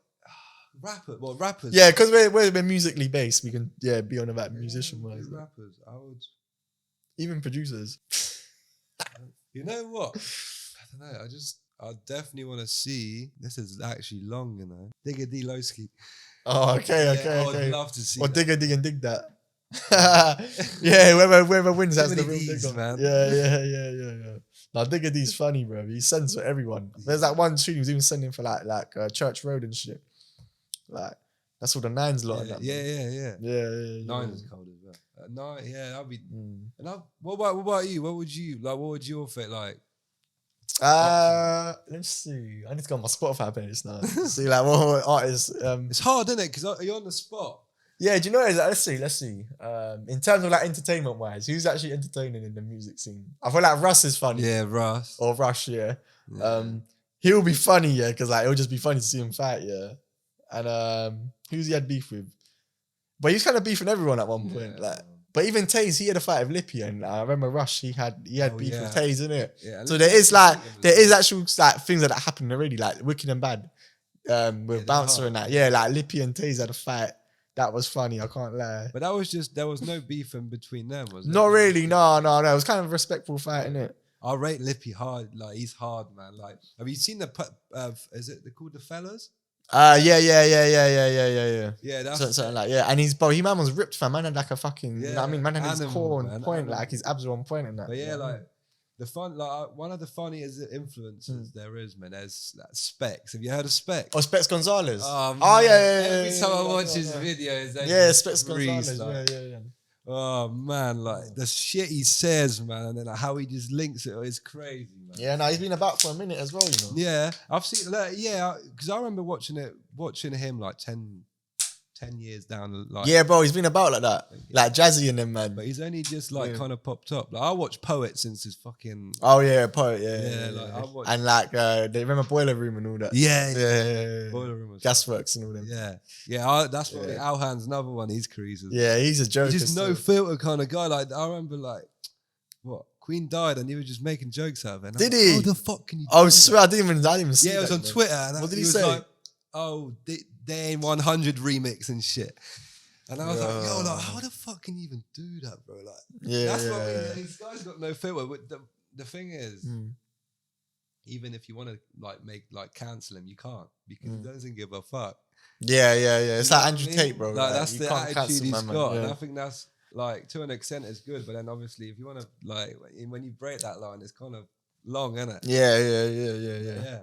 Speaker 2: Rappers?
Speaker 3: Yeah, because we're musically based. We can, be on about musician-wise.
Speaker 2: Rappers. I would...
Speaker 3: Even producers.
Speaker 2: You know what? I don't know. I definitely want to see... This is actually long, you know. Digga D. Lowski.
Speaker 3: Oh, okay.
Speaker 2: I would love to see
Speaker 3: or
Speaker 2: that.
Speaker 3: Digga D and dig that. Yeah, whoever wins, that's the real
Speaker 2: D's,
Speaker 3: Digga.
Speaker 2: man.
Speaker 3: Yeah. Now Digga D's funny, bro. He sends for everyone. There's like one tune he was even sending for like Church Road and shit. Like that's all the nines lot.
Speaker 2: Yeah. Nine is cold as well. Nine, that'd be. And what about you? What would you like? What would your fit like?
Speaker 3: Let's see. I need to go on my Spotify playlist now. See like what artists.
Speaker 2: It's hard, isn't it? Because you're on the spot.
Speaker 3: Yeah, do you know what it is? Let's see. In terms of like entertainment wise, who's actually entertaining in the music scene? I feel like Russ is funny.
Speaker 2: Yeah, Russ.
Speaker 3: Or Rush, yeah. He'll be funny, yeah, because like it'll just be funny to see him fight, yeah. And who's he had beef with? But he was kind of beefing everyone at one point. Like, but even Taze, he had a fight with Lippy, and I remember Rush, he had beef with Taze, innit? Yeah, so there is actual like things that happen already, like Wicked and Bad, with Bouncer and that. Yeah, like Lippy and Taze had a fight. That was funny, I can't lie.
Speaker 2: But that was just, there was no beef in between them, was there?
Speaker 3: Not really, no. It was kind of a respectful fight, innit?
Speaker 2: I rate Lippy hard, like he's hard, man. Like, have you seen is it called The Fellas?
Speaker 3: Yeah.
Speaker 2: Yeah, that's
Speaker 3: something like, yeah. And he man was ripped, fam. Man had like a fucking, you know what I mean? Man had his core on point, like his abs were on point and that.
Speaker 2: But yeah, like, one of the funniest influencers there is, man. There's Specs. Have you heard of Specs?
Speaker 3: Oh, Specs Gonzalez.
Speaker 2: Oh yeah. Every time I watch his videos,
Speaker 3: Specs Gonzalez. Like, yeah.
Speaker 2: Oh man, like the shit he says, man, and then like, how he just links it is crazy, man.
Speaker 3: Yeah, no, he's been about for a minute as well, you know.
Speaker 2: Yeah, I've seen, because I remember watching him like 10 years down the line.
Speaker 3: Yeah, bro, he's been about like that. Like Jazzy and them, man.
Speaker 2: But he's only just like kind of popped up. Like I watched Poet since his fucking.
Speaker 3: Oh yeah, Poet, yeah.
Speaker 2: Like I watched.
Speaker 3: And like they remember Boiler Room and all that.
Speaker 2: Yeah. Boiler Room.
Speaker 3: Gasworks and all them.
Speaker 2: Yeah. That's what Alhan's another one. He's crazy.
Speaker 3: Yeah, he's a joker.
Speaker 2: He's just no filter kind of guy. Like I remember, like what Queen died and he was just making jokes out of it.
Speaker 3: Did he?
Speaker 2: How the fuck can you?
Speaker 3: I swear I didn't even see
Speaker 2: it was
Speaker 3: that,
Speaker 2: on Twitter. And
Speaker 3: what did he
Speaker 2: was
Speaker 3: say?
Speaker 2: like, they ain't 100 remix and shit. And I was like, yo, like, how the fuck can you even do that, bro? Like, that's what I mean. This guy's got no filter. But the thing is, even if you want to cancel him, you can't because he doesn't give a fuck.
Speaker 3: Yeah. It's like Andrew Tate, bro.
Speaker 2: Like that's the attitude he's got,
Speaker 3: man.
Speaker 2: and I think that's like to an extent is good. But then obviously, if you want to like when you break that line, it's kind of long, isn't it?
Speaker 3: Yeah.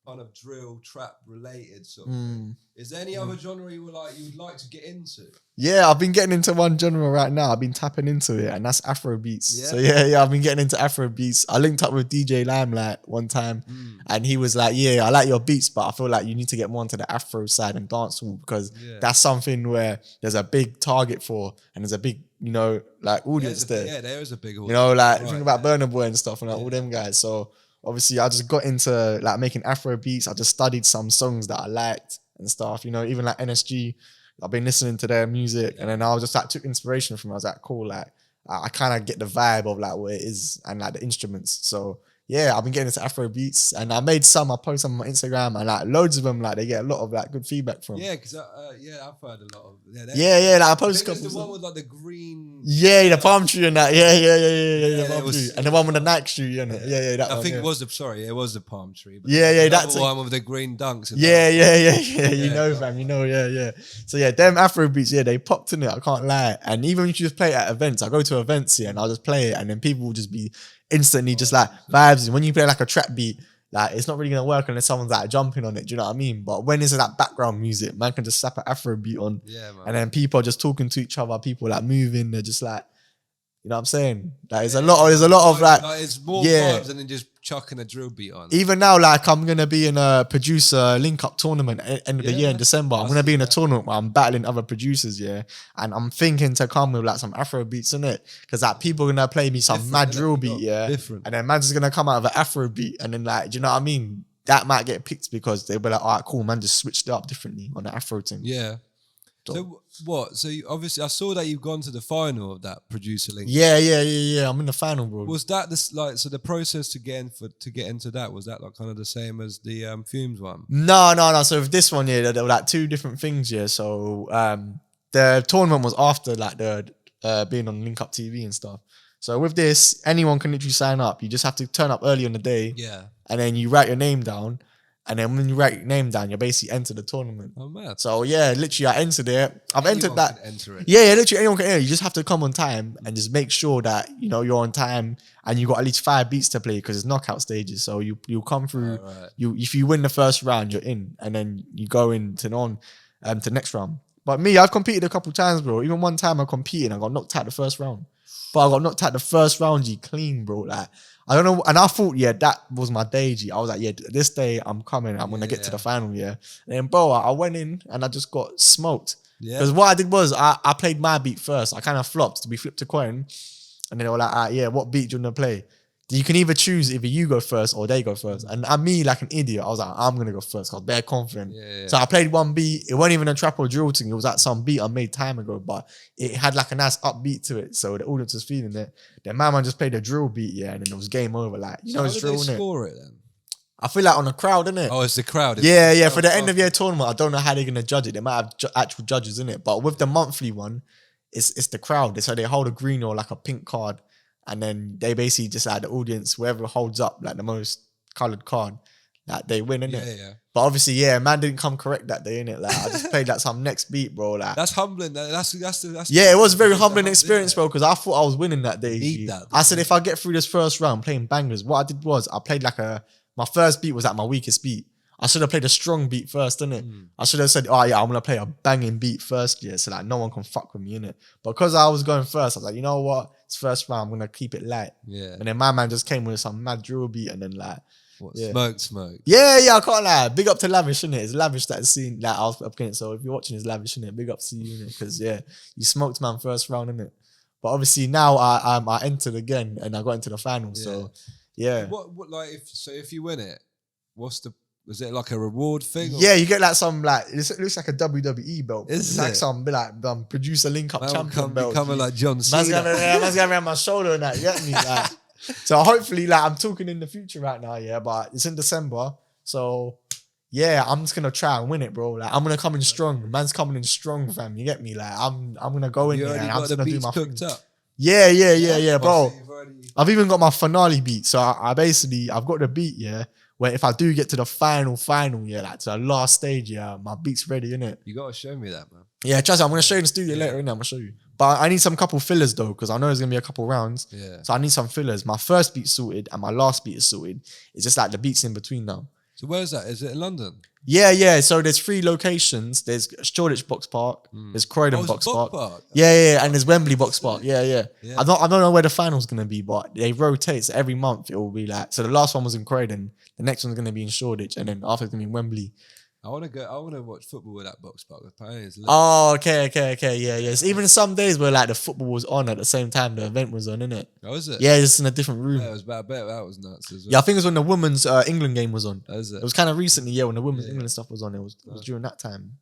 Speaker 2: Kind of drill trap related sort of thing. Is there any other genre you would like to get into?
Speaker 3: Yeah, I've been getting into one genre right now. I've been tapping into it, and that's Afro beats. So yeah, I've been getting into Afro beats. I linked up with DJ Limelight one time, and he was like, "Yeah, I like your beats, but I feel like you need to get more into the Afro side and dancehall because that's something where there's a big target for, and there's a big, audience there.
Speaker 2: Yeah, there is a big audience.
Speaker 3: Think about Burna Boy and stuff and all them guys. So obviously, I just got into making Afro beats. I just studied some songs that I liked and stuff. Even like NSG. I've been listening to their music, and then I was just took inspiration from it. I was like, cool, I kind of get the vibe of what it is and the instruments. So yeah, I've been getting into Afro beats, and I post some on my Instagram, and loads of them they get a lot of good feedback from.
Speaker 2: Yeah, because I've heard a lot of
Speaker 3: I posted a couple.
Speaker 2: The one with the green.
Speaker 3: Yeah, the palm tree and that. Yeah, the palm tree, and the one with the Nike tree in it. Yeah, that
Speaker 2: I
Speaker 3: one,
Speaker 2: think it was the palm tree. But
Speaker 3: that's
Speaker 2: the one with the green dunks.
Speaker 3: Yeah. You know, fam. Yeah. So yeah, them Afro beats, they popped in it. I can't lie. And even when you just play it at events, I go to events here and I'll just play it, and then people will just be instantly just vibes. And when you play a trap beat, it's not really gonna work unless someone's jumping on it. Do you know what I mean? But when it's background music, man can just slap an Afro beat on, and then people are just talking to each other. People moving. They're just you know what I'm saying? There's a lot of
Speaker 2: it's more vibes than just chucking a drill beat on.
Speaker 3: Even now, I'm gonna be in a producer link up tournament end of the year in December. I'm gonna be in a tournament where I'm battling other producers, and I'm thinking to come with some Afro beats in it, because people are gonna play me some mad drill beat,
Speaker 2: different,
Speaker 3: and then man's just gonna come out of an Afro beat, and then do you know what I mean? That might get picked because they'll be like, all right, cool, man, just switched it up differently on the Afro thing.
Speaker 2: Yeah. So what? So obviously, I saw that you've gone to the final of that producer link.
Speaker 3: Yeah. I'm in the final, bro.
Speaker 2: Was that so the process to get into that, was that kind of the same as the Fumes one?
Speaker 3: No. So with this one, there were two different things. So the tournament was after the being on Link Up TV and stuff. So with this, anyone can literally sign up. You just have to turn up early in the day.
Speaker 2: Yeah.
Speaker 3: And then you write your name down. And then when you write your name down, you basically enter the tournament.
Speaker 2: Oh, man.
Speaker 3: So, yeah, literally, I entered it. Entered that.
Speaker 2: Can enter it.
Speaker 3: Yeah, literally, anyone can enter. You just have to come on time and just make sure that, you're on time and you got at least 5 beats to play, because it's knockout stages. So, you'll come through.
Speaker 2: Right.
Speaker 3: If you win the first round, you're in. And then you go into to next round. But me, I've competed a couple times, bro. Even one time I competed, I got knocked out the first round. But I got knocked out the first round, clean, bro. I don't know. And I thought, that was my day, I was like, this day I'm coming. I'm going to get to the final, And then, bro, I went in and I just got smoked. Yeah. Because what I did was I played my beat first. I kind of flopped. We flipped a coin. And then they were like, what beat do you want to play? You can either choose if you go first or they go first. And me, like an idiot, I was like, I'm going to go first. I was bare confident.
Speaker 2: Yeah.
Speaker 3: So I played one beat. It wasn't even a trap or drill thing. It was some beat I made time ago, but it had a nice upbeat to it. So the audience was feeling it. Then my man just played a drill beat, and then it was game over. It's drill,
Speaker 2: innit? Score it then?
Speaker 3: I feel on the crowd, innit?
Speaker 2: Oh, it's the crowd.
Speaker 3: Yeah. For the end of year tournament, I don't know how they're going to judge it. They might have actual judges in it. But with the monthly one, it's the crowd. So they hold a green or a pink card. And then they basically just the audience, whoever holds up the most coloured card, they win, innit?
Speaker 2: Yeah.
Speaker 3: But obviously, man didn't come correct that day, innit? I just played some next beat, bro.
Speaker 2: That's humbling. That's
Speaker 3: it was a very humbling experience, bro, because I thought I was winning that day.
Speaker 2: Need that,
Speaker 3: I said if I get through this first round playing bangers, what I did was I played my first beat was my weakest beat. I should have played a strong beat first, innit? I should have said, I'm going to play a banging beat first, so no one can fuck with me, innit? But because I was going first, I was like, you know what? It's first round, I'm going to keep it light.
Speaker 2: Yeah.
Speaker 3: And then my man just came with some mad drill beat, and then
Speaker 2: What,
Speaker 3: Yeah.
Speaker 2: smoke?
Speaker 3: Yeah, I can't lie. Big up to Lavish, innit? It's Lavish that's seen that I was up against. So if you're watching, it's Lavish, innit? Big up to you, innit? Because you smoked man first round, innit? But obviously now I entered again and I got into the final.
Speaker 2: Yeah.
Speaker 3: So yeah.
Speaker 2: What like if you win it, was it like a reward thing?
Speaker 3: Yeah, you get like some like it looks like a WWE belt.
Speaker 2: Is
Speaker 3: it's
Speaker 2: it?
Speaker 3: like some like producer link up champion belt.
Speaker 2: Becoming like John
Speaker 3: Man's
Speaker 2: Cena.
Speaker 3: man's going around my shoulder and that. You get me? Like, so hopefully, like I'm talking in the future right now, yeah. But it's in December, so yeah, I'm just gonna try and win it, bro. Like I'm gonna come in strong. Man's coming in strong, fam. You get me? Like I'm gonna go in
Speaker 2: You
Speaker 3: there
Speaker 2: already
Speaker 3: and I'm
Speaker 2: got
Speaker 3: just
Speaker 2: the
Speaker 3: gonna do
Speaker 2: beats
Speaker 3: my
Speaker 2: cooked
Speaker 3: thing.
Speaker 2: up.
Speaker 3: Yeah, bro.
Speaker 2: Oh, so you've already-
Speaker 3: I've even got my finale beat. So I've got the beat, yeah. Where if I do get to the final, yeah, like to the last stage, yeah, my beat's ready, innit?
Speaker 2: You gotta show me that, man.
Speaker 3: Yeah, trust me, I'm gonna show you in the studio later, innit? I'm gonna show you. But I need some couple fillers though, because I know there's gonna be a couple rounds.
Speaker 2: Yeah.
Speaker 3: So I need some fillers. My first beat's sorted and my last beat is sorted. It's just like the beats in between now.
Speaker 2: So where's that? Is it in London?
Speaker 3: Yeah. So there's 3 locations. There's Shoreditch Box Park. There's Croydon
Speaker 2: Oh, it's
Speaker 3: Box
Speaker 2: Box
Speaker 3: Park.
Speaker 2: Park.
Speaker 3: Yeah. And there's Wembley Box Park. Yeah.
Speaker 2: Yeah.
Speaker 3: I don't know where the final's gonna be, but they rotate. So every month it will be like. So the last one was in Croydon. The next one's gonna be in Shoreditch, and then after it's gonna be in Wembley.
Speaker 2: I want to watch football with that Box Park. Apparently it's lit.
Speaker 3: Oh, okay. Yeah. So even some days where like the football was on at the same time the event was on, innit?
Speaker 2: Oh, is it?
Speaker 3: Yeah, it's in a different room.
Speaker 2: Yeah, it was bad. I bet that was nuts as well.
Speaker 3: Yeah, I think it was when the women's England game was on.
Speaker 2: Oh, is
Speaker 3: It
Speaker 2: it?
Speaker 3: was kind of recently, yeah, when the women's
Speaker 2: Yeah.
Speaker 3: England stuff was on. It was during that time.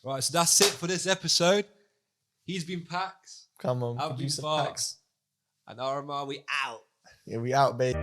Speaker 2: Right, so that's it for this episode. He's been Paks.
Speaker 3: Come on,
Speaker 2: I've been
Speaker 3: producer
Speaker 2: Paks.
Speaker 3: Paks.
Speaker 2: And RMR, we out.
Speaker 3: Yeah, we out, babe.